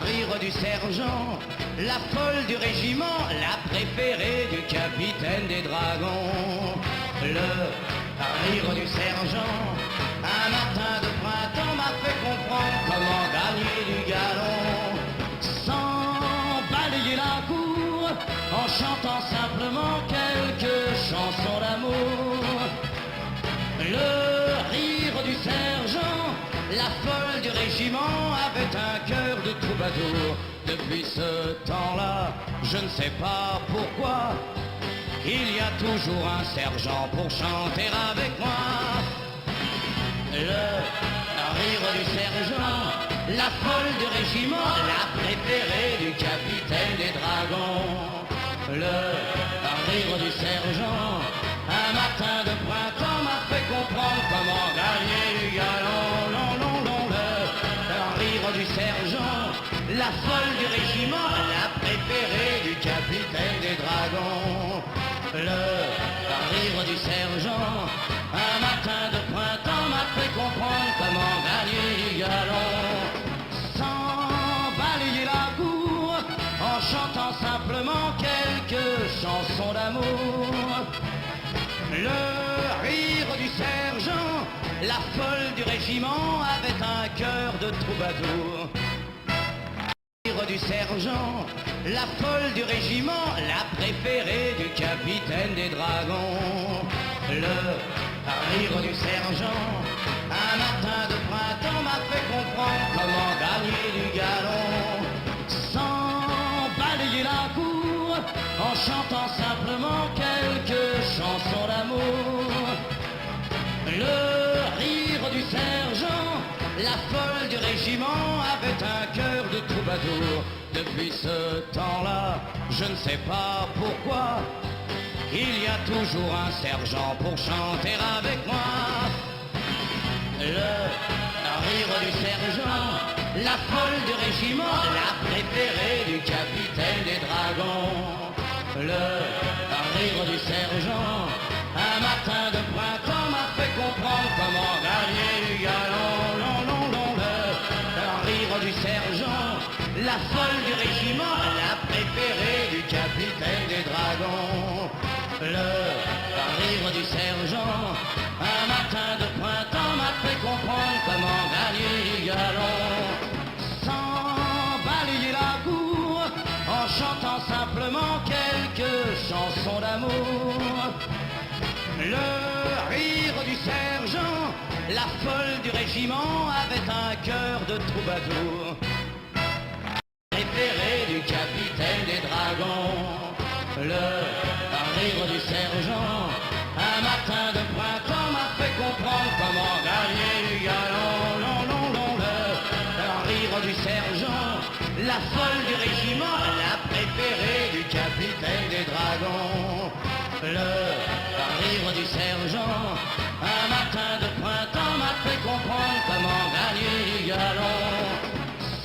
rire du sergent, la folle du régiment, la préférée du capitaine des dragons. Le rire du sergent, un matin de printemps m'a fait comprendre comment gagner du galon. Sans balayer la cour, en chantant simplement quelques chansons d'amour. Le rire du sergent, la folle du régiment avait un cœur de troubadour. Depuis ce temps-là, je ne sais pas pourquoi, il y a toujours un sergent pour chanter avec moi. Le rire du sergent, la folle du régiment, la préférée du capitaine des dragons. Le rire du sergent, un matin de printemps m'a fait comprendre comment gagner du galon. Non, non, non, le rire du sergent, la folle du régiment, la préférée du capitaine des dragons. Le rire du sergent, un matin de printemps m'a fait comprendre comment gagner du galon. Sans balayer la cour, en chantant simplement quelques chansons d'amour. Le rire la folle du régiment avait un cœur de troubadour. Du sergent, la folle du régiment, la préférée du capitaine des dragons. Le rire du sergent, un matin de printemps m'a fait comprendre comment gagner du galon. Sans balayer la cour, en chantant simplement quelques chansons d'amour. Le rire du sergent, la folle du régiment avait un cœur de troubadour. Depuis ce temps-là, je ne sais pas pourquoi, il y a toujours un sergent pour chanter avec moi. Le rire du sergent, la folle du régiment, la préférée du capitaine des dragons. Le rire du sergent, un matin de printemps m'a fait comprendre comment gagner du galon. Du sergent, la folle du régiment, la préférée du capitaine des dragons. Le rire du sergent, un matin de printemps m'a fait comprendre comment gagner du galon. Sans balayer la cour, en chantant simplement quelques chansons d'amour. Le rire du sergent, la folle du régiment avait un cœur de troubadour. Préféré du capitaine des dragons. Le rire du sergent, un matin de printemps m'a fait comprendre comment gagner du galon. Le rire du sergent, la folle du régiment, la préférée du capitaine des dragons. Le rire du sergent, un matin de printemps m'a fait comprendre comment gagner du galon.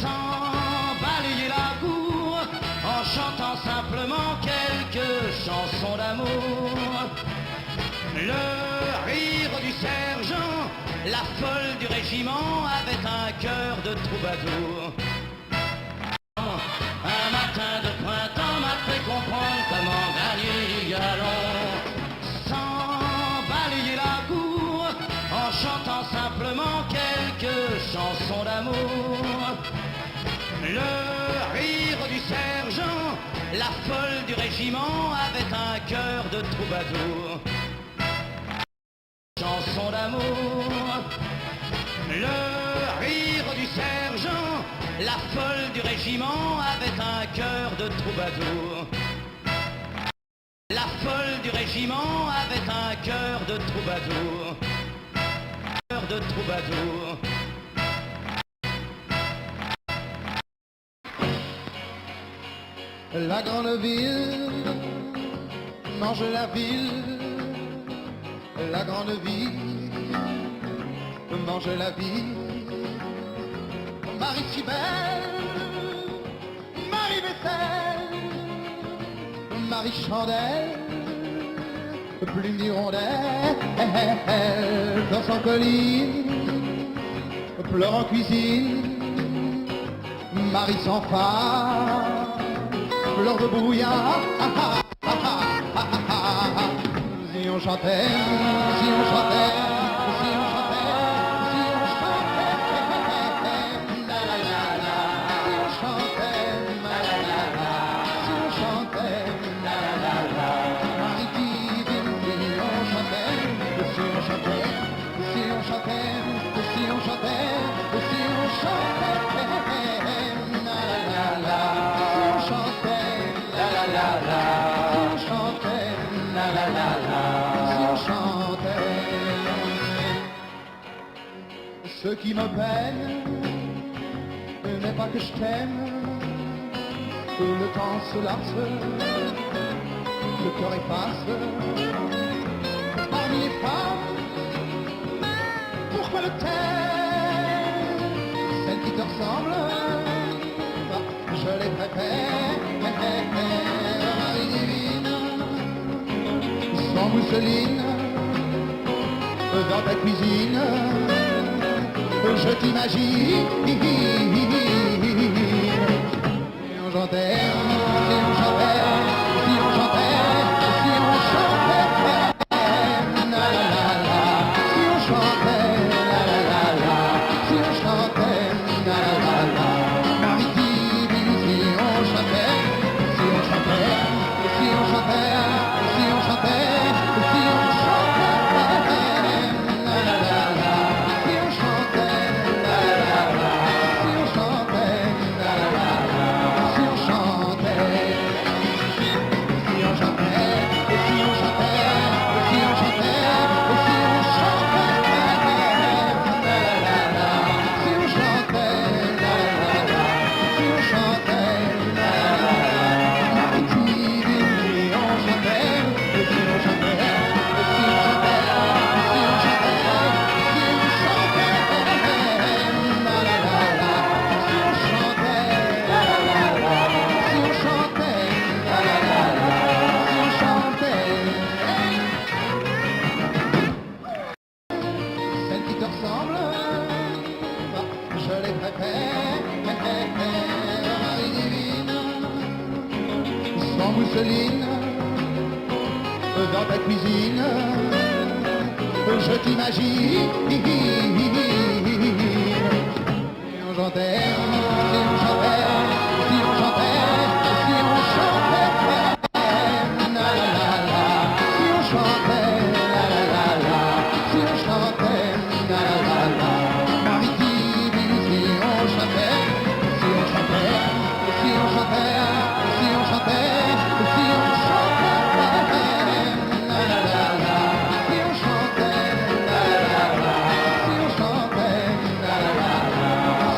Sans balayer la cour, en chantant simplement quelques chansons d'amour. Le rire du sergent, la folle du régiment avait un cœur de troubadour. Un matin de printemps m'a fait comprendre comment gagner du galon. Sans balayer la cour, en chantant simplement quelques chansons d'amour. Le rire du sergent, la folle du régiment avait un cœur de troubadour. Chansons d'amour. Le rire du sergent, la folle du régiment avait un cœur de troubadour. La folle du régiment avait un cœur de troubadour. Cœur de troubadour. La grande ville mange la ville. La grande ville mange la ville. Marie si belle, Marie Bethel, Marie Chandelle, plume d'hirondelle, danse en colline, pleure en cuisine, Marie sans phare, pleure de brouillard. Si on chantait, si on chantait, si on chantait, si on chantait, la la la la, si on chantait, la la la la, si on chantait, la la la la, Marie divine, si on chantait, si on chantait, si on chantait, si on chantait, si on chantait, la la la la, si on chantait, la la la la, si on chantait, la la la la. Ce qui me peine n'est pas que je t'aime, que le temps se lasse, le cœur efface. Parmi les femmes, pourquoi le taire? Celles qui te ressemblent, je les préfère. Marie divine, sans mousseline, dans ta cuisine, je t'imagine. Si on chantait, si on chantait, si on chantait, si on chantait, la la la la, si on chantait, mousseline dans ta cuisine. Je t'imagine. Si on chantait, si on chantait, si on chantait, si on chantait, la la la la. Si on chantait, la la la la. Si on chantait, la la la la. Maritime, si on chantait, si on chantait, si on chantait, si on chantait, si on chantait, la la la la. Si on chantait, la la la la. Si on chantait, la la la la.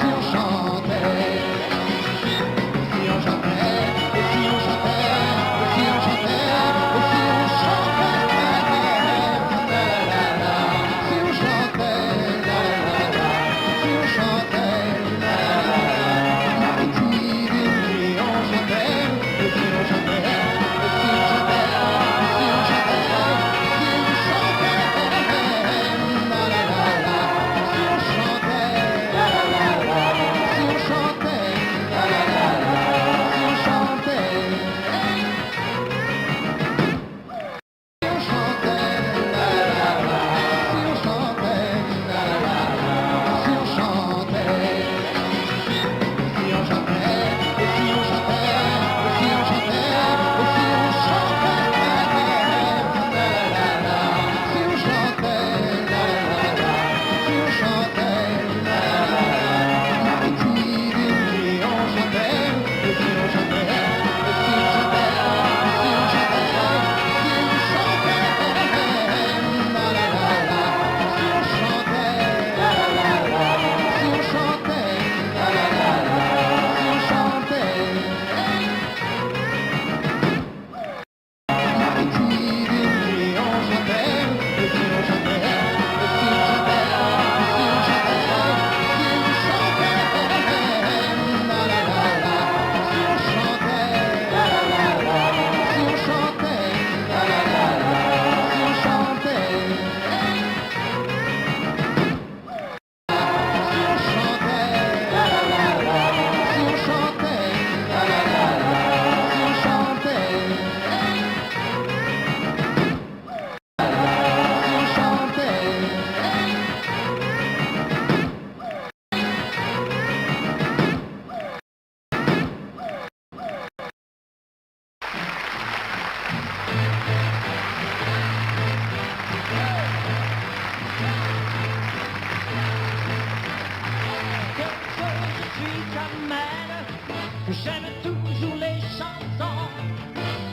Si on chantait, si on chantait, si on chantait, si on chantait, si on chantait, la la la la. Si on chantait, la la la la. Si on chantait, la la la la. Maritime, si on chantait, si on chantait, si on chantait, si on chantait, si on chantait, la la la la. Si on chantait, la la la la. Si on chantait, la la la la. Si on chantait, si on chantait, la la la la. Si on chantait, la la la la. Si on chantait, si on chantait, si on chantait, si on chantait, si on chantait, la la la la. Si on chantait, la la la la. Si on chantait, la la la la. Maritime, si on chantait, si on chantait, si on chantait, si on chantait, si on chantait, la la la la. Si on chantait, la la la la. Si on chantait, la la la la. Si on chantait, maritime, si on chantait, si on chantait, si on chantait, si on chantait, si on chantait, la la la la. Si on chantait, la la la la. Si on chantait, la la la la. Si on chantait, si on chantait, la la la la. Si on chantait, la la la la. Si on chantait, si on chantait. Je suis comme elle, j'aime toujours les chansons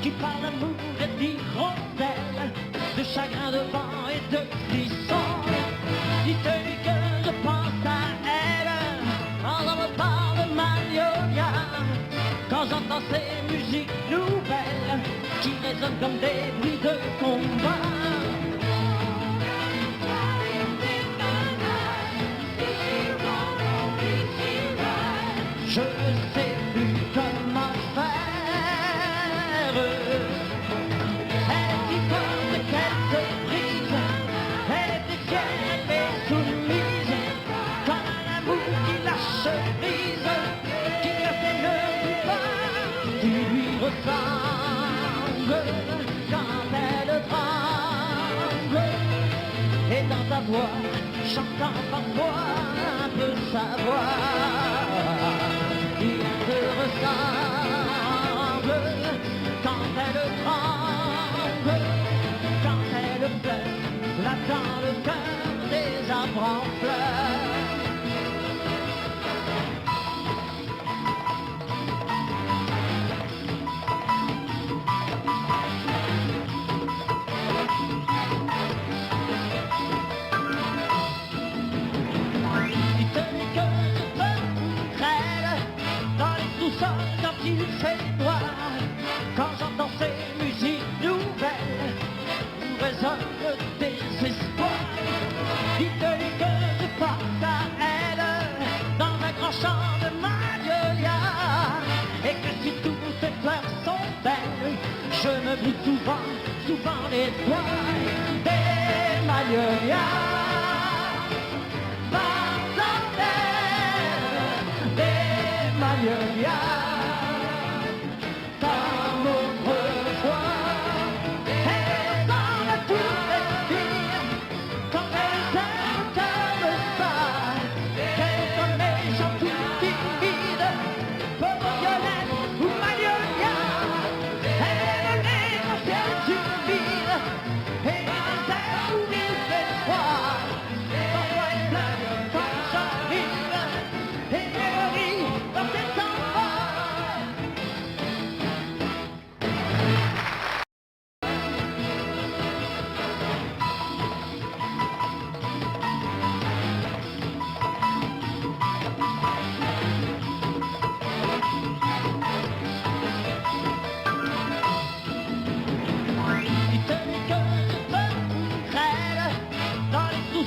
qui parlent d'amour et d'hirondelles, de chagrin, de vent et de frissons. Dites-lui que je pense à elle quand on me parle de Magnolia, quand j'entends ces musiques nouvelles qui résonnent comme des bruits de combat. Je sais plus comment faire. Elle est si forte qu'elle se brise. Elle était fière et soumise, comme un amour qui la chemise, qui cassait le pouvoir. Tu lui ressembles quand elle tremble, et dans ta voix, chantant parfois un peu sa voix. Il te ressemble quand elle tremble, quand elle pleure, là dans le cœur des arbres en fleurs. Dites-lui que je te crève dans les sous-sols quand il fait noir, quand j'entends ces musiques nouvelles où résonne le désespoir. Dites-lui que je pense à elle dans un grand champ de magnolia, et que si toutes ces fleurs sont belles, je me brûle souvent, souvent les doigts des magnolias. Des magnolias, comme autre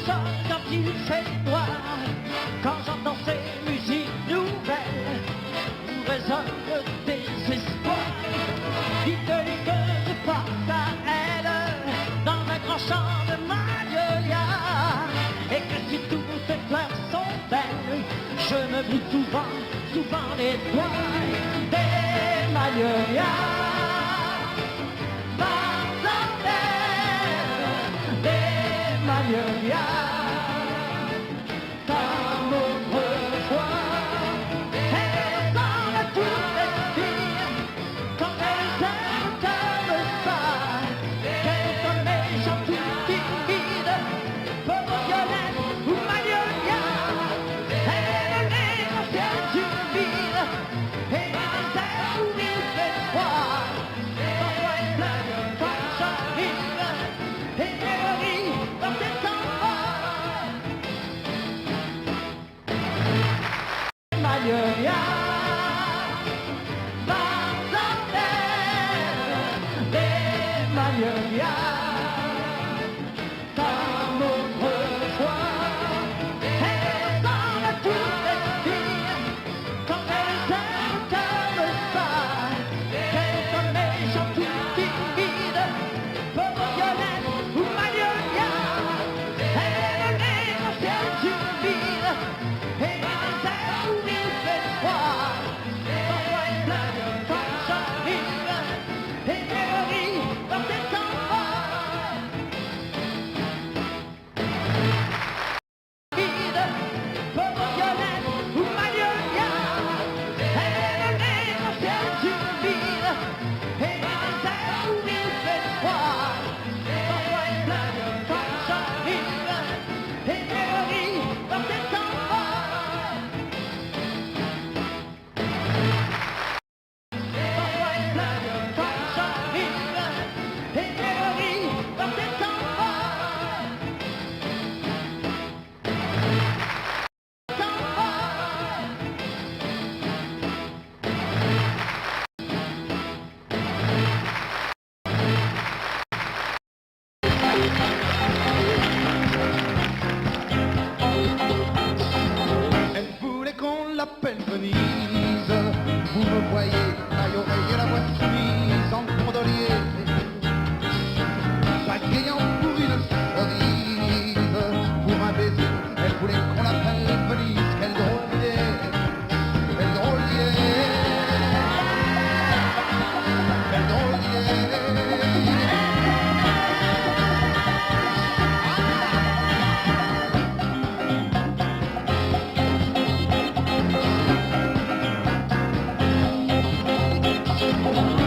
sous-sol quand il fait noir, quand j'entends ces musiques nouvelles, où résonne le désespoir. Dites-lui que je porte à elle dans un grand champ de magnolia, et que si toutes ces fleurs sont belles, je me brûle souvent, souvent les doigts. Des magnolias, des magnolias, comme autrefois. Elles en ont tout respire quand elles aiment comme ça. Qu'elles soient méchantes ou timides, pauvres violettes ou magnolias, elles les anciennes du vide et les airs où il fait froid. Parfois elles pleurent quand j'arrive et elles rient quand elles s'en vont. Magnolias, des magnolias, comme autrefois. Elles en ont tout respire quand elles aiment comme ça. Qu'elles soient méchantes ou timides, pauvres violettes ou magnolias, elles les anciennes du vide et les airs où il fait froid. Parfois elles pleurent quand j'arrive et elles rient quand elles s'en vont. Pauvres violettes ou magnolias, elles les anciennes du vide et les airs où il fait froid. Parfois elles pleurent quand j'arrive et elles rient quand elles s'en vont. Parfois elles pleurent quand j'arrive et elles rient quand elles s'en vont. Elle voulait qu'on l'appelle Venise. Vous me voyez, taille oreille et la voix soumise en gondolier, bégayant pour une cerise, pour un baiser. Elle voulait qu'on l'appelle Venise. Quelle drôle d'idée, quelle drôle d'idée, quelle drôle d'idée.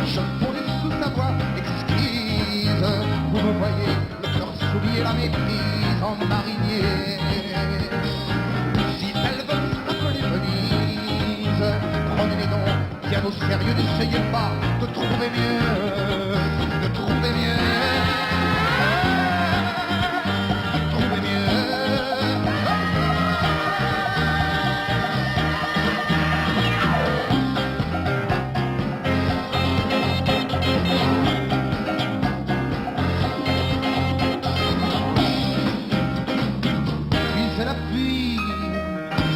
Je fondais sous sa voix exquise. Vous me voyez, le cœur souillé, la méprise en marinier. Si elles veulent s'appeler Venise, prenez-les donc bien au sérieux, n'essayez pas de trouver mieux, de trouver mieux, de trouver mieux. Puis c'est la pluie,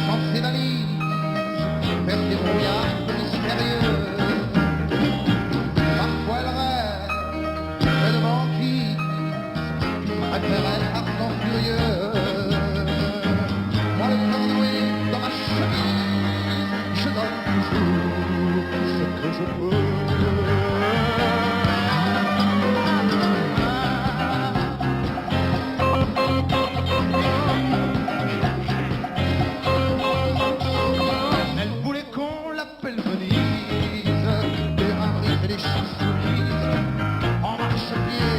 sans ses valises, vers des brouillards mystérieux. Parfois elle rêve près de banquises qui préfèrent être ardents furieux. Moi le cœur noué dans ma chemise, je donne toujours ce que je peux. Elle voulait qu'on l'appelle Venise, des ramener et des chaussures en marchepied,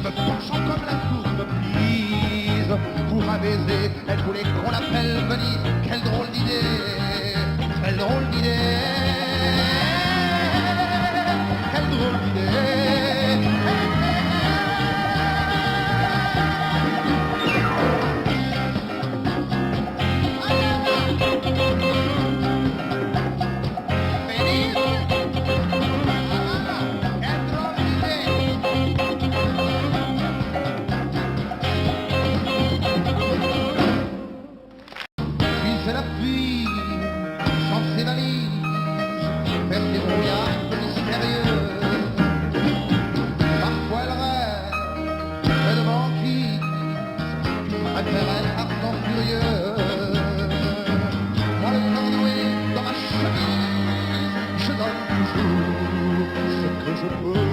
me penchant comme la tour de Pise pour un baiser. Elle voulait qu'on l'appelle Venise. Quelle drôle d'idée, quelle drôle d'idée, quelle drôle d'idée. un terrain ardent furieux. Moi le cœur noué dans ma chemise, je donne toujours ce que je peux.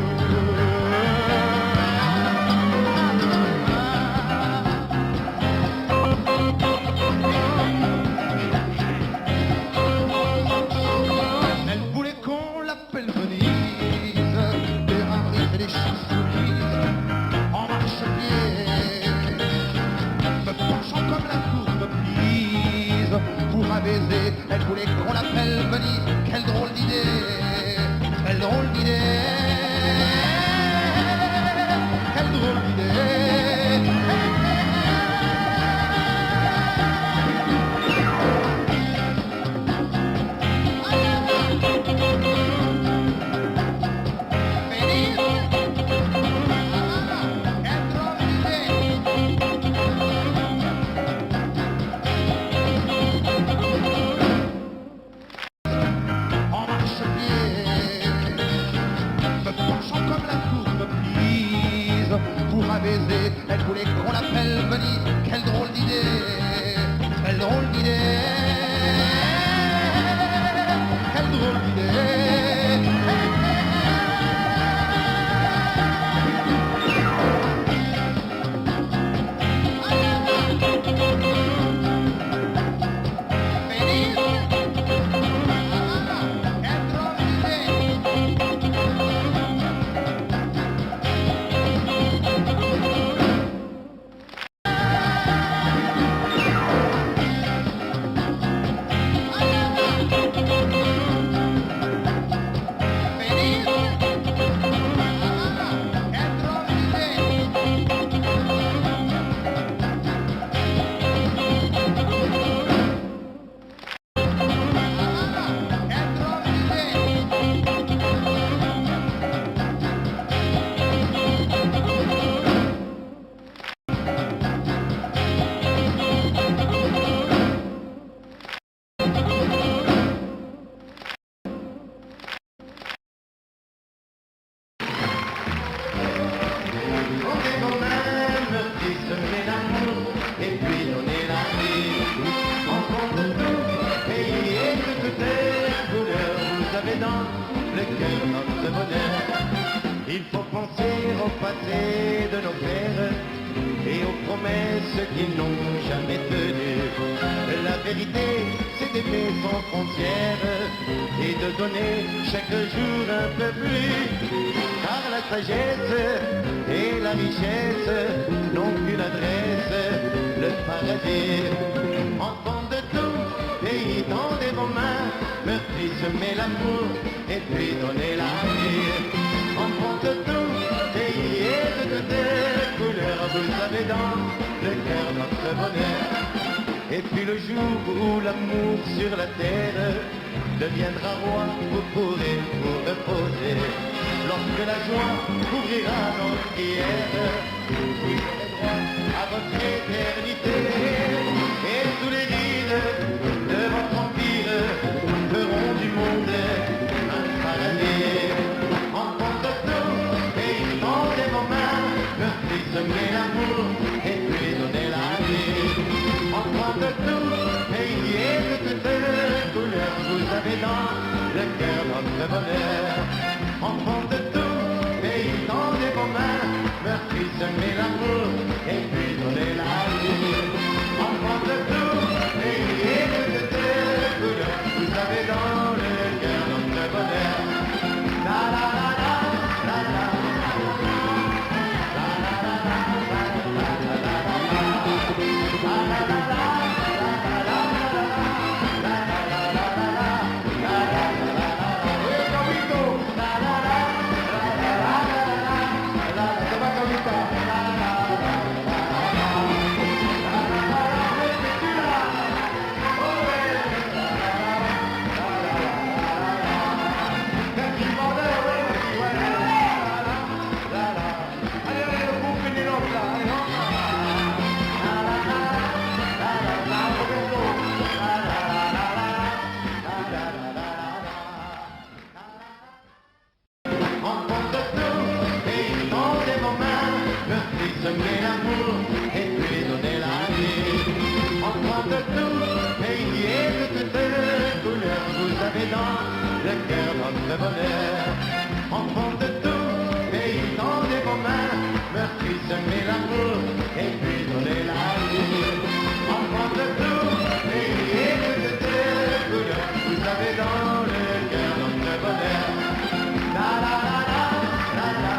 Elle voulait qu'on l'appelle Venise, des ramener et des chauves-souris en marche-pied, me penchant comme la courbe prise pour un baiser. Elle voulait qu'on l'appelle Venise. Quelle drôle d'idée, quelle drôle d'idée, quelle drôle d'idée. Elle voulait qu'on l'appelle Venise. Quelle drôle d'idée, quelle drôle d'idée, quelle drôle d'idée. Il faut penser au passé de nos pères et aux promesses qu'ils n'ont jamais tenues. La vérité, c'est d'aimer sans frontières et de donner chaque jour un peu plus. Car la sagesse et la richesse n'ont qu'une adresse, le paradis. Enfant de tout pays, tendez vos mains, meurtri, semez l'amour et puis donnez la vie. Enfant de tout pays et de toutes les couleurs, vous avez dans le cœur notre bonheur. Et puis le jour où l'amour sur la terre deviendra roi, vous pourrez vous reposer. Lorsque la joie couvrira nos prières, vous aurez droit à votre éternité. Et tous les rides de votre empire feront du monde un paradis. Enfants de tout pays, tendez vos mains, meurtri, semez l'amour et puis donnez la vie. Enfants de tout pays et de toutes les couleurs, vous avez dans le cœur notre bonheur. Enfants de tout pays, tendez vos mains, meurtri, semez l'amour et puis donnez la vie. Enfants de tout pays et de toutes les couleurs, vous avez dans le cœur notre bonheur. La la la la, la la la. bonheur. Enfant de tout, pays dans des vos mains, meurtri, semer l'amour, et puis donner la vie. Enfant de tout, pays et de deux couleurs, vous avez dans le cœur notre bonheur. La la la la, la la la.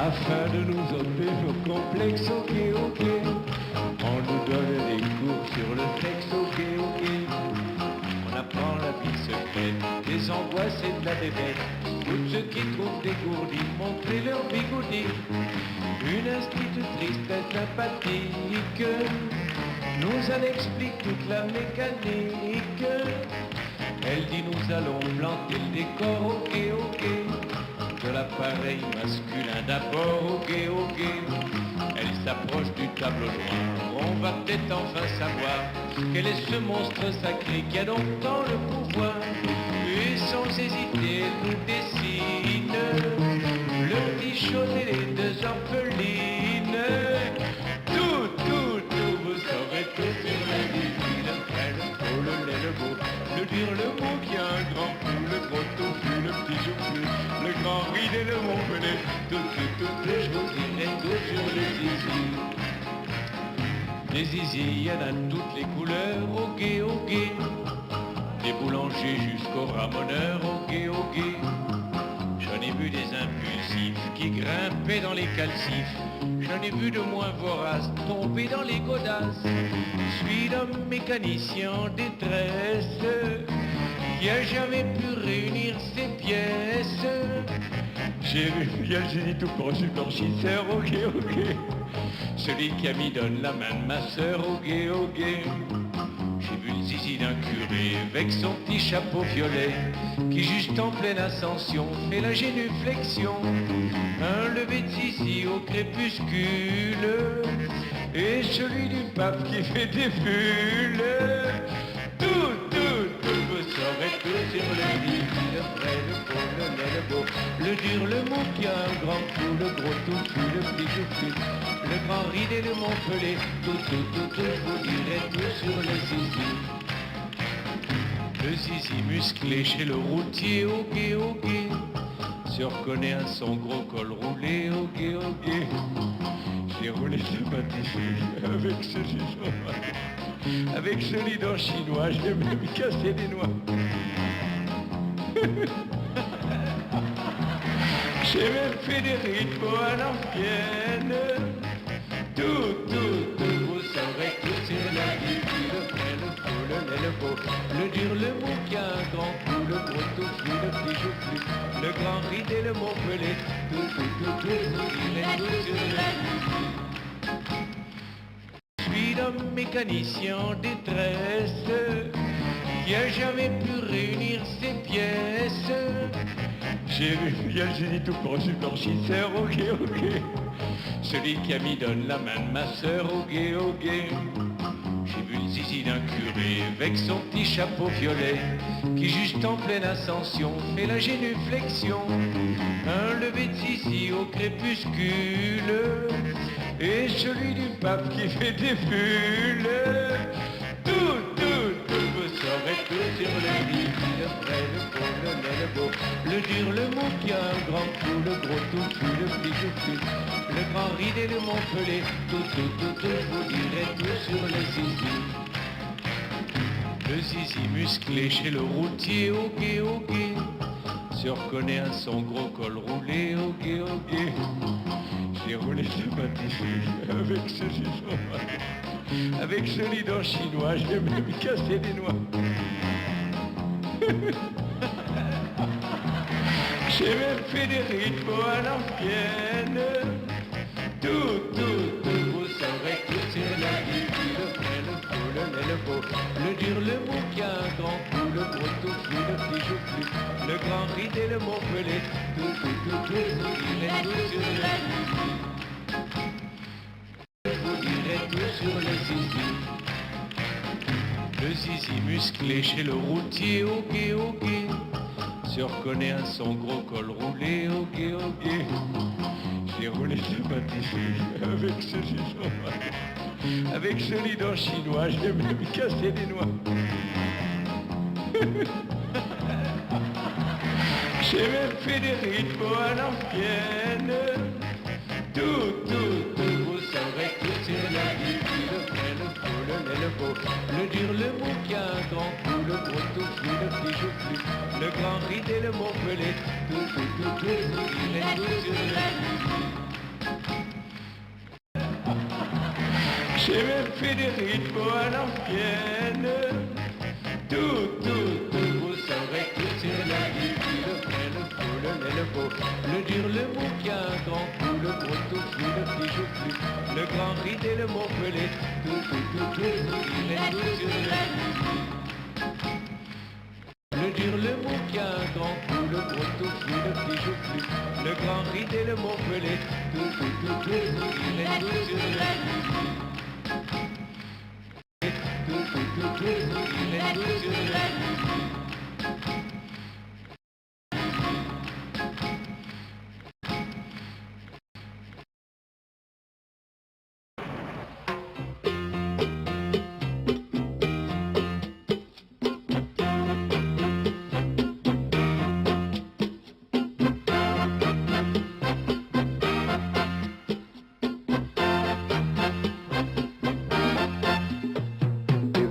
Afin de nous ôter nos complexes, ok, ok, on nous donne des cours sur le sexe, ok, ok. On apprend la vie secrète, des angoisses et de la défaite. Tous ceux qui trouvent dégourdis, montrer leur bigoudi. Une institutrice très sympathique nous en explique toute la mécanique. Elle dit nous allons planter le décor, ok, ok, de l'appareil masculin d'abord, ok, ok. Elle s'approche du tableau noir, on va peut-être enfin savoir quel est ce monstre sacré qui a donc tant le pouvoir. Et sans hésiter, elle nous dessine le petit chose et les deux orphelines. Tout, tout, tout, vous saurez tout sur la vie. Le vrai, le faux, le laid, le beau, le dur, le mot qui a un grand coup, le gros tofu, le petit joufflu, le grand ride et le mont venez. Tout, je vous dirai tout sur les zizi. Les zizi, il y en a toutes les couleurs, ok, ok. Des boulangers jusqu'aux ramoneurs, ok, ok. J'en ai vu des impulsifs qui grimpaient dans les calcifs. J'en ai vu de moins voraces tomber dans les godasses. Je suis l'homme mécanicien en détresse qui a jamais pu réunir ses pièces. J'ai vu, il y a le génie tout proche du blanchisseur, ok, ok. Celui qui a mis donne la main de ma sœur, ok, ok. J'ai vu le zizi d'un curé avec son petit chapeau violet qui juste en pleine ascension fait la génuflexion. Un lever de zizi au crépuscule et celui du pape qui fait des bulles. Tout, vous saurez tout sur le zizi, le vrai, le faux, le laid, le beau, le dur, le mot qui a un grand coup, le gros touffu, le petit joufflu, le grand ride et le montpelé. Tout, je vous dirai tout sur le zizi. Le zizi musclé chez le routier, ok, ok, se reconnaît à son gros col roulé, ok, ok. J'ai roulé sympathique avec ce jugement, avec ce leader chinois, j'ai même cassé des noix. J'ai même fait des rythmes à l'ancienne. Tout, vous saurez tout sur la beau, le dur, le mou qui a un grand coup, le gros touffu, le petit joufflu, le grand ride et le montpelé, tout, vous direz tout sur le... Je suis l'homme mécanicien en détresse, qui a jamais pu réunir ses pièces. J'ai vu, il y a le génie tout conçu blanchisseur, ok, ok. Celui qui a mis donne la main de ma sœur, ok, ok. J'ai vu le zizi d'un curé avec son petit chapeau violet, qui juste en pleine ascension fait la génuflexion. Un lever de zizi au crépuscule, et celui du pape qui fait des bulles. Tout, vous saurez tout sur le lit, le vrai, le faux, le laid, le beau, le dur, le mou qui a un grand coup, le gros touffu, le petit touffu, le grand ride et le montpelé, tout, je vous dirai tout sur le zizi. Le zizi musclé chez le routier, ok, ok, se reconnaît à son gros col roulé, ok, ok. J'ai roulé ce matin avec ce giron. Avec ce leader chinois, j'ai même cassé des noix. J'ai même fait des rythmes à l'ancienne. Tout, vous saurez tout sur la vie. Le vrai, le faux, le laid, le beau, le dur, le mou qui a un grand coup, le gros touffu, le petit joufflu, le grand ride et le montpelé. Tout, vous direz tout sur la vie. Sur le zizi, le zizi musclé chez le routier, ok, ok, se reconnaît à son gros col roulé, ok, ok. J'ai roulé ce matin avec ce giron, avec ce leader chinois, j'ai même cassé des noix. J'ai même fait des rythmes à l'ancienne. Tout, vous saurez tout sur la vie. Le vrai, le faux, le laid, le beau, le dur, le mou qui a un grand coup, le gros touffu, le petit joufflu, le grand ride et le montpelé. Tout, vous direz tout sur la vie. J'ai même fait des rythmes à l'ancienne. Tout, vous saurez tout sur la vie. Le vrai, le faux, le laid, le beau, le dur, le mou qui a un grand coup, le gros touffu, le petit joufflu, le grand ride et le montpelé. Tout, vous direz tout sur la vie. Le dur, le mou qui a un grand coup, le gros touffu, le petit joufflu, le grand ride et le montpelé. Tout, vous direz tout sur la vie. Tout, vous direz tout sur la vie.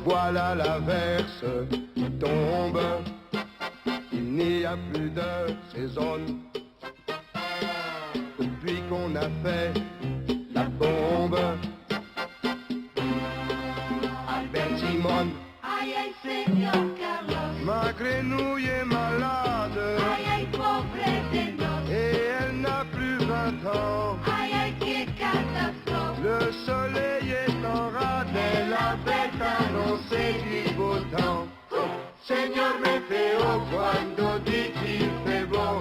Voilà l'averse qui tombe, il n'y a plus de saison. Depuis qu'on a fait la bombe, Albert Simon, Aïe aïe Seigneur Carlos, ma grenouille est malade, aïe aïe pauvre des noces, et elle n'a plus 20 ans. aïe aïe quelle catastrophe, Le soleil est en rade, la fête annoncée du beau temps. Señor Meteo, cuando di qu'il fait beau,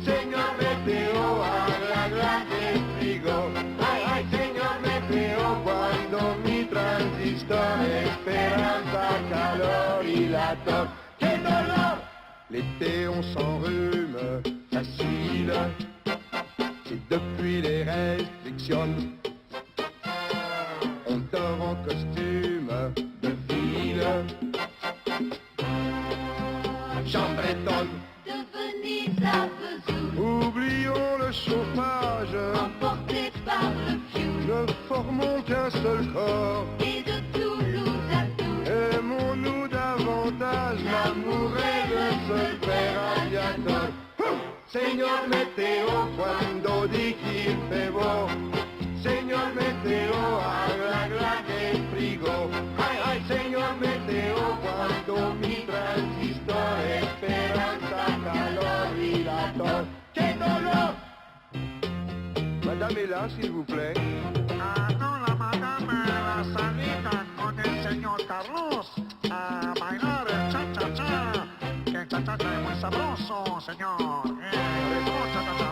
Señor Meteo, arregla el frigo. Ay, ay, Señor Meteo, cuando mi transistor, esperanza, calor y la tos. ¡Qué dolor! L'été on s'enrhume facile, c'est depuis les restrictions. On dort en costume de ville. Jean Breton, de Venise à Vesoul, oublions le chauffage, emporté par le fioul, ne formons qu'un seul corps. et de Toulouse à Tours, Aimons-nous davantage, l'amour est le seul père aviateur. Señor Meteo, cuando di qu'il fait beau, Señor Meteo, arregla el frigo. Ay, ay, Señor Meteo, cuando Madame est là, s'il vous plaît. Ah, no, la madame, la salida con el señor Carlos a bailar el cha-cha-cha. Que el cha-cha-cha es muy sabroso, señor. Cha-cha-cha.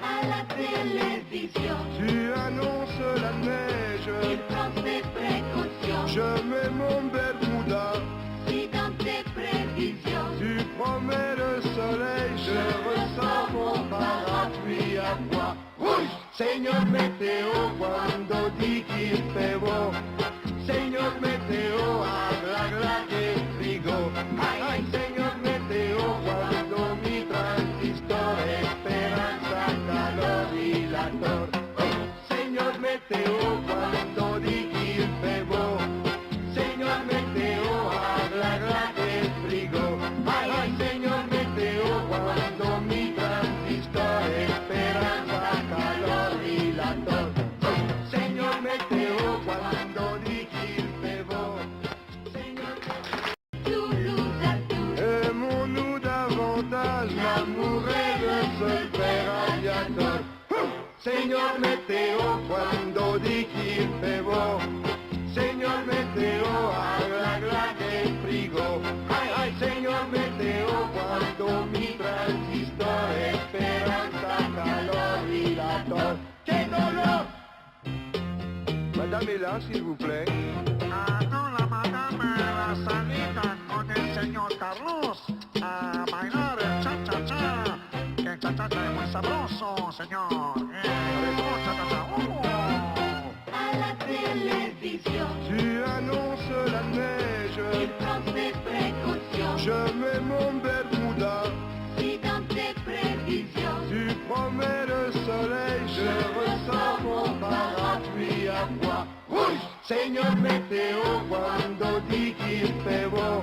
À la télévision, Tu annonces la neige, il prend ses précautions. je mets mon bermuda. Si dans tes prévisions, Tu promets le soleil, je ressens mon parapluie à moi. Uy, señor Meteo, cuando di qu'il fait beau. Señor Meteo, habla que frigo. Ay, ay, señor Meteo, cuando mi transistor, esperanza, calor y lator. Señor Meteo, cuando di qu'il fait beau. Señor Meteo, habla que frigo. Ay, ay, señor Meteo, cuando mi transistor, esperanza, calor y lator. Señor Meteo, cuando di qu'il fait beau. Toulouse à tout. Et mon nous davantage, l'amour est le seul père aviateur. Señor Meteo, cuando di qu'il fait beau. Señor Meteo, habla que frigo. Ay, ay, señor Meteo, cuando mi transistor, esperanza, calor y lator. ¡Qué dolor! Madame est là, s'il vous plaît. Ah, no, la madame, la salida con el señor Carlos a bailar el cha-cha-cha. Que el cha-cha-cha es muy sabroso, señor. Cha-cha-cha. À la télévision, Tu annonces la il neige, prend ses précautions. je mets mon bermuda. Si dans tes prévisions, Tu promets le soleil, je ressens mon parapluie à moi. Uy, señor Meteo, cuando di qu'il fait beau.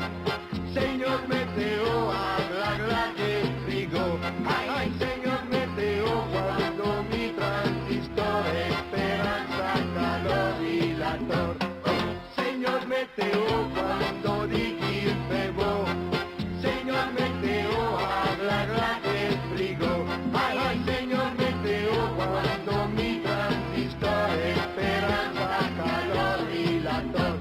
Señor Meteo, habla que frigo. Ay, ay, señor Meteo, cuando mi transistor, esperanza, calor y lator. Señor Meteo, cuando di qu'il fait beau. Señor Meteo, habla que frigo. Ay, ay, señor Meteo, cuando mi transistor, esperanza, calor y lator.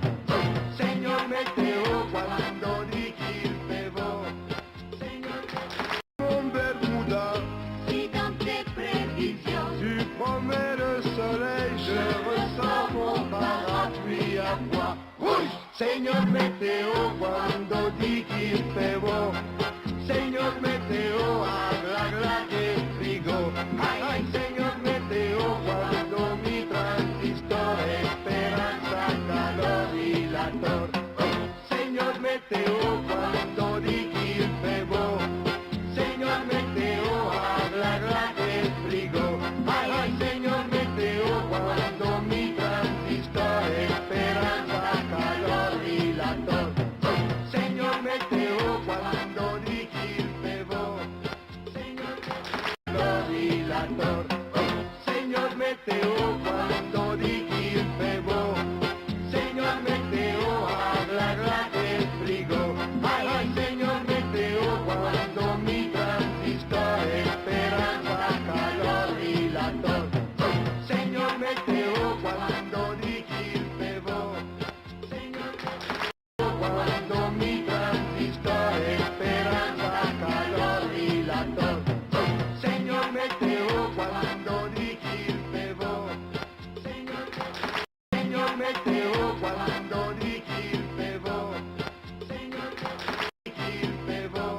Señor Meteo, cuando di qu'il fait beau. Señor mon bermuda, si dans tes prévisions, tu promets le soleil, je ressens mon parapluie à moi. Uy, señor Meteo, cuando di qu'il fait beau. Señor Meteo, habla que frigo. Ay, ay, señor Meteo, cuando mi transistor, esperanza, calor y lator. Señor Meteo, cuando di qu'il fait beau. Señor Meteo, habla que frigo. Ay, ay, señor Meteo, cuando mi transistor, esperanza, calor y lator. Señor Meteo, cuando di qu'il fait beau. Señor calor y lator. Señor Meteo, cuando di qu'il fait beau. Señor Meteo, habla que frigo. Ay, ay, señor Meteo, cuando mi transistor, esperanza, calor y lator. Señor Meteo, cuando di qu'il fait beau. Señor cuando mi transistor, esperanza, calor y lator. Señor Meteo, cuando di qu'il fait beau. Señor Meteo, cuando di qu'il fait beau. Señor qu'il fait beau.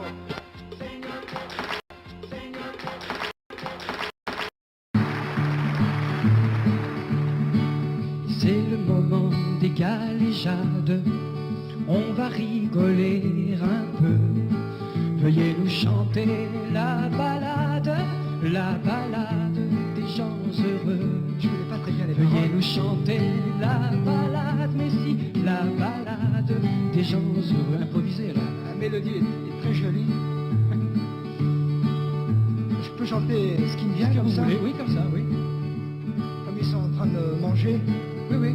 C'est le moment des galéjades, on va rigoler un peu. Veuillez nous chanter la balade des gens heureux. Je ne pas très bien les Veuillez nous chanter la balade, mais si, la balade des gens heureux. Improvisez, la mélodie est très jolie. Je peux chanter ce qui me vient comme ça? Oui, comme ça, oui. Comme ils sont en train de manger. Oui, oui.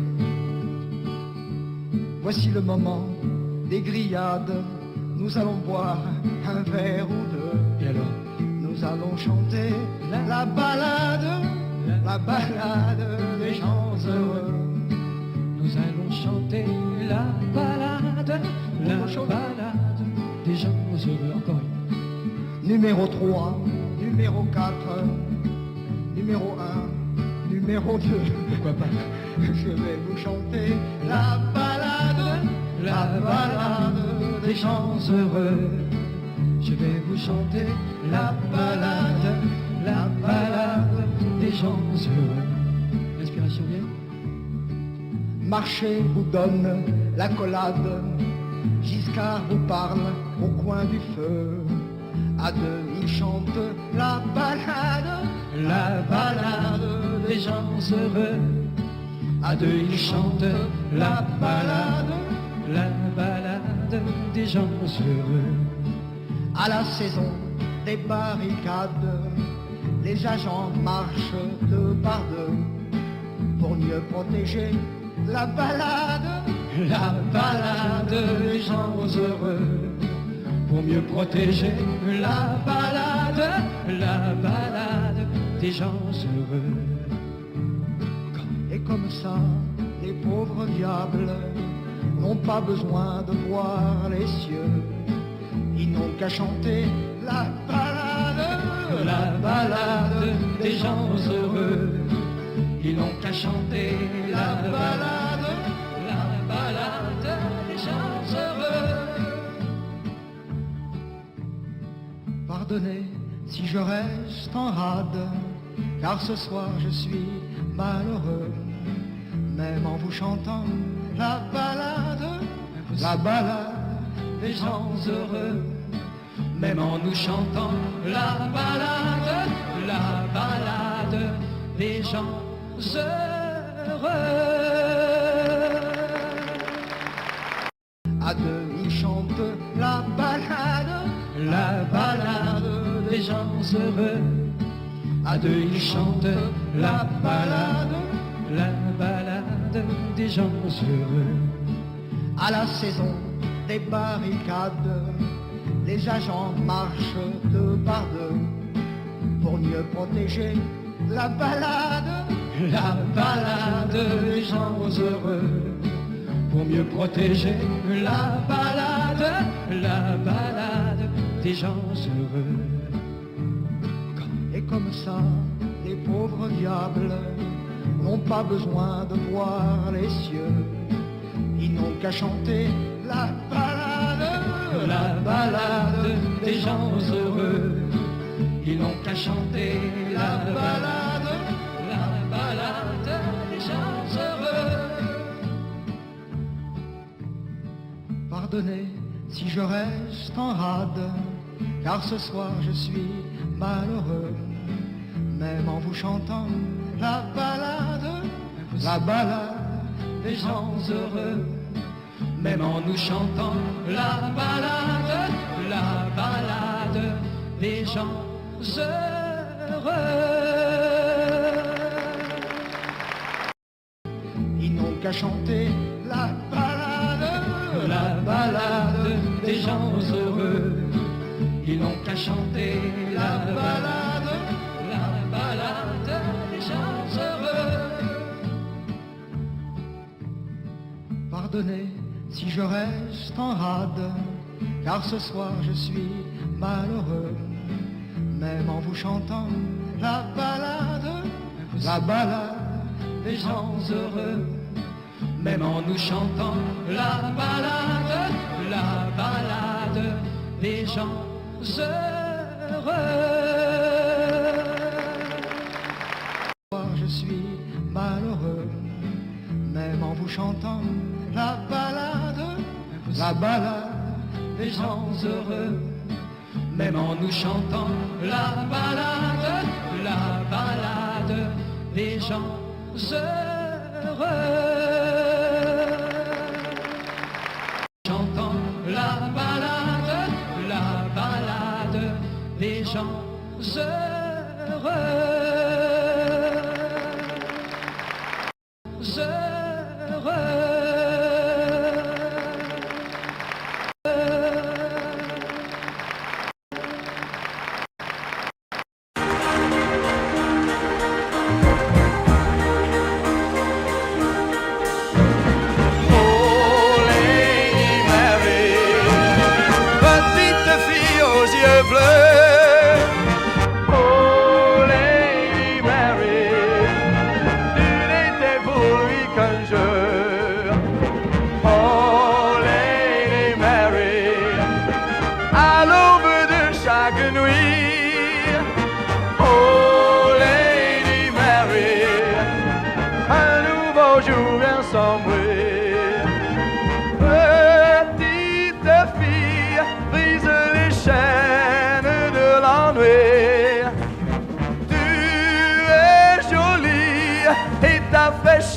Voici le moment des grillades. Nous allons boire un verre ou deux. Et alors? Nous allons chanter la balade la balade des gens heureux. Nous allons chanter la balade des gens heureux. Encore une. Numéro 3, numéro 4, numéro 1, numéro 2. Pourquoi pas? Je vais vous chanter la balade des gens heureux. Je vais vous chanter la balade des gens heureux. Respiration bien. Marcher vous donne l'accolade, Giscard vous parle au coin du feu. À deux, il chante la balade des gens heureux. À deux, ils chantent la balade des gens heureux. À la saison des barricades, les agents marchent deux par deux pour mieux protéger la balade des gens heureux. Pour mieux protéger la balade des gens heureux. Et comme ça, les pauvres diables n'ont pas besoin de voir les cieux. Ils n'ont qu'à chanter la balade des gens heureux. Ils n'ont qu'à chanter la balade des gens heureux. Pardonnez si je reste en rade, car ce soir je suis malheureux. Même en vous chantant la balade des gens heureux. Même en nous chantant la balade des gens heureux. À deux, ils chantent la balade des gens heureux. À deux, ils chantent la balade des gens heureux. À la saison des barricades, les agents marchent deux par deux pour mieux protéger la balade des gens heureux. Pour mieux protéger la balade des gens heureux. Et comme ça, les pauvres diables n'ont pas besoin de voir les cieux. Ils n'ont qu'à chanter la balade des gens heureux. Ils n'ont qu'à chanter la balade des gens heureux. Pardonnez si je reste en rade, car ce soir je suis malheureux. Même en vous chantant la balade des gens heureux. Même en nous chantant la balade des gens heureux. Ils n'ont qu'à chanter la balade des gens heureux. Ils n'ont qu'à chanter la balade des gens heureux. Pardonnez si je reste en rade, car ce soir je suis malheureux. Même en vous chantant la balade des gens heureux. Même en nous chantant la balade des gens heureux. Je suis malheureux, même en vous chantant la balade des gens heureux. Même en nous chantant la balade des gens heureux. Chantant la balade des gens heureux.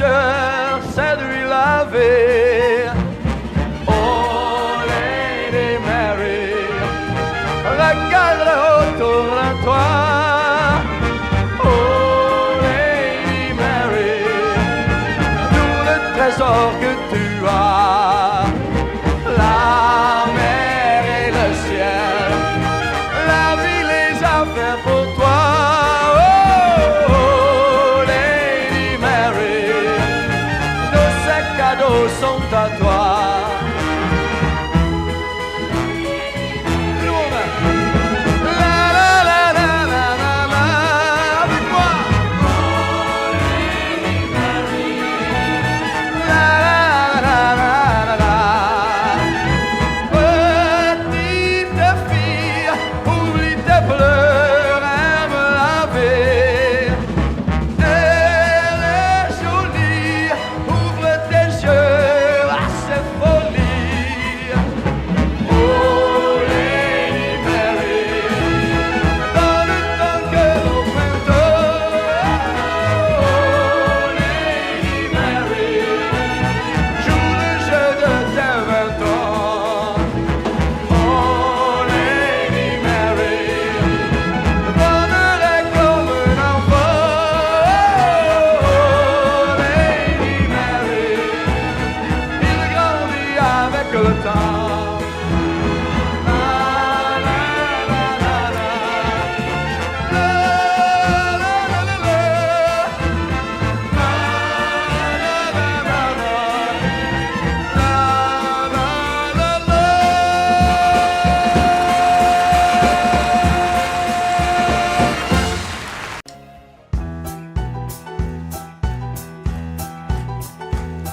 fraîcheur, c'est de lui laver. Oh Lady Mary, regarde autour de toi. Oh Lady Mary, tout le trésor que tu as, la mer et le ciel, la vie les a fait pour toi. Oh Lady Mary, tous ces cadeaux sont à toi.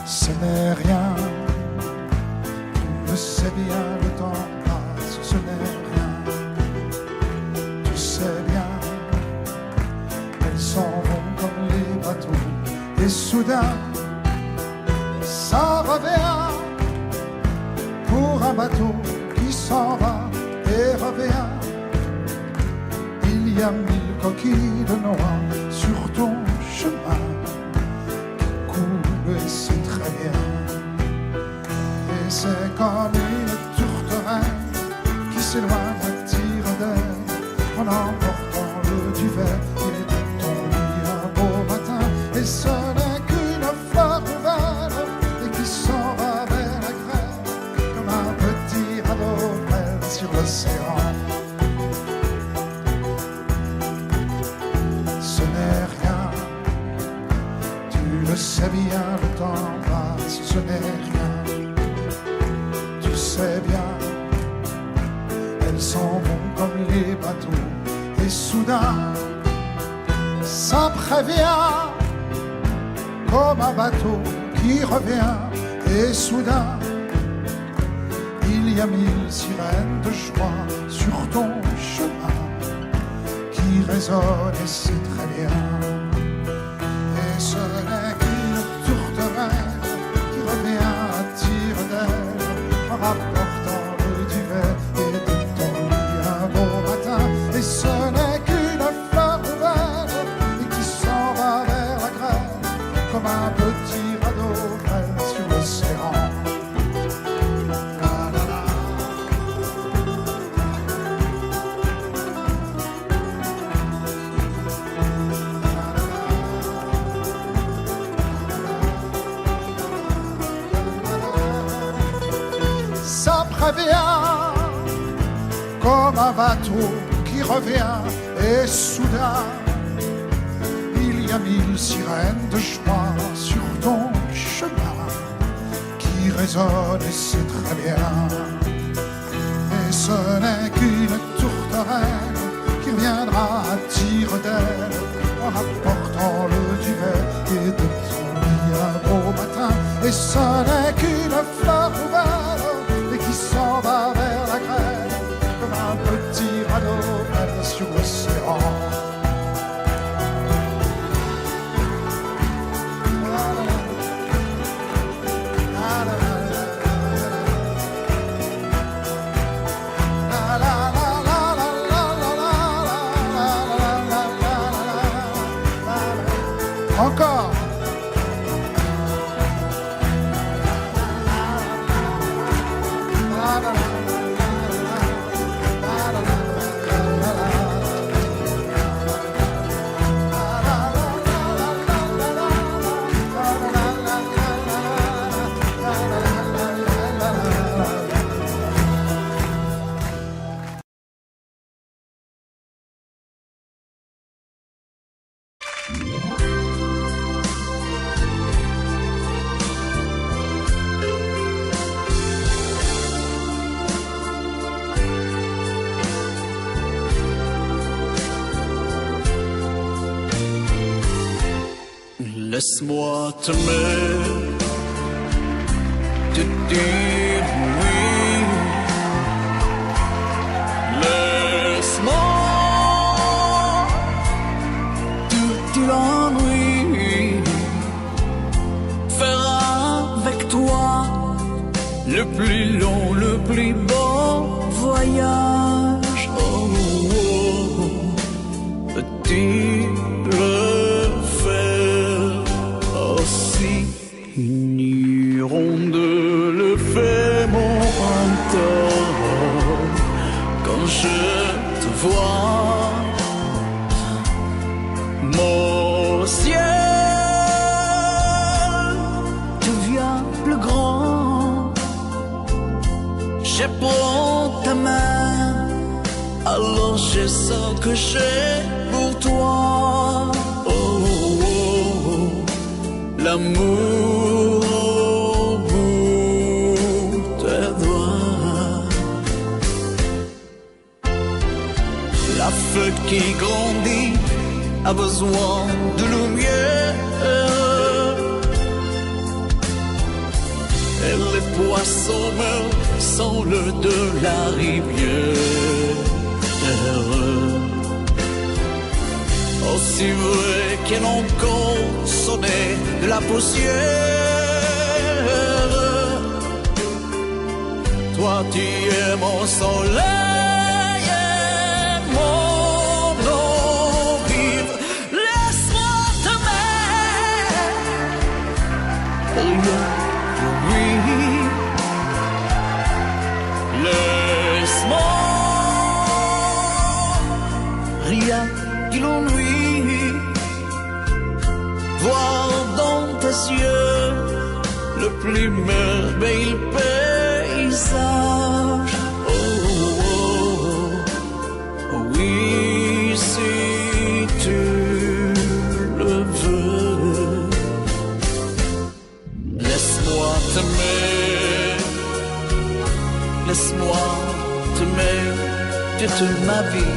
Ce n'est rien, tu le sais bien, le temps passe, ce n'est rien, tu sais bien, elles s'en vont comme les bateaux, et soudain, ça revient, pour un bateau qui s'en va et revient, il y a 1000 coquilles de noix sur ton chemin, et c'est très bien. Et c'est comme une tourterelle qui s'éloigne à tire-d'aile en emportant le duvet et de ton lit un beau matin. Et ce n'est qu'une fleur nouvelle et qui s'en va vers la grève comme un petit radeau frêle sur l'océan. Ce n'est rien, tu le sais bien, le temps passe, ce n'est rien. Tu sais bien, elles s'en vont comme les bateaux, et soudain, ça prévient, comme un bateau qui revient, et soudain, il y a 1000 sirènes de joie sur ton chemin, qui résonnent, et c'est très bien. Et ce n'est qu'une tourterelle qui revient à tire-d'aile en rapportant le duvet et de ton lit un beau matin. Et ce n'est qu'une fleur nouvelle et qui s'en va vers la grève comme un petit radeau frêle sur l'océan. Ça prévient comme un bateau qui revient et soudain il y a 1000 sirènes de joie sur ton chemin qui résonnent et c'est très bien. Et ce n'est qu'une tourterelle qui reviendra à tire-d'aile en rapportant le duvet et de ton lit un beau matin. Et ce n'est qu'une fleur nouvelle et qui s'en va vers la grève comme un petit radeau frêle sur l'océan. Encore. Laisse-moi t'aimer, te dire oui. Laisse-moi tout l'ennui, faire avec toi le plus long, le plus beau voyage. Oh, oh, oh. Petit une hirondelle fait mon tort quand je te vois. Mon ciel devient plus grand. Je prends ta main, alors je sens que j'ai pour toi. L'amour au bout des doigts. La feuille qui grandit a besoin de lumière. Et les poissons meurent sans l'eau de la rivière. Aussi vrai qu'elle encore sonné de la poussière. Toi tu es mon soleil et mon eau vive. Laisse-moi t'aimer, rien que lui. Laisse-moi rien que l'ennui. Voir dans tes yeux le plus merveilleux paysage. Oh, oh, oh, oui, si tu le veux. Laisse-moi t'aimer, laisse-moi t'aimer toute ma vie.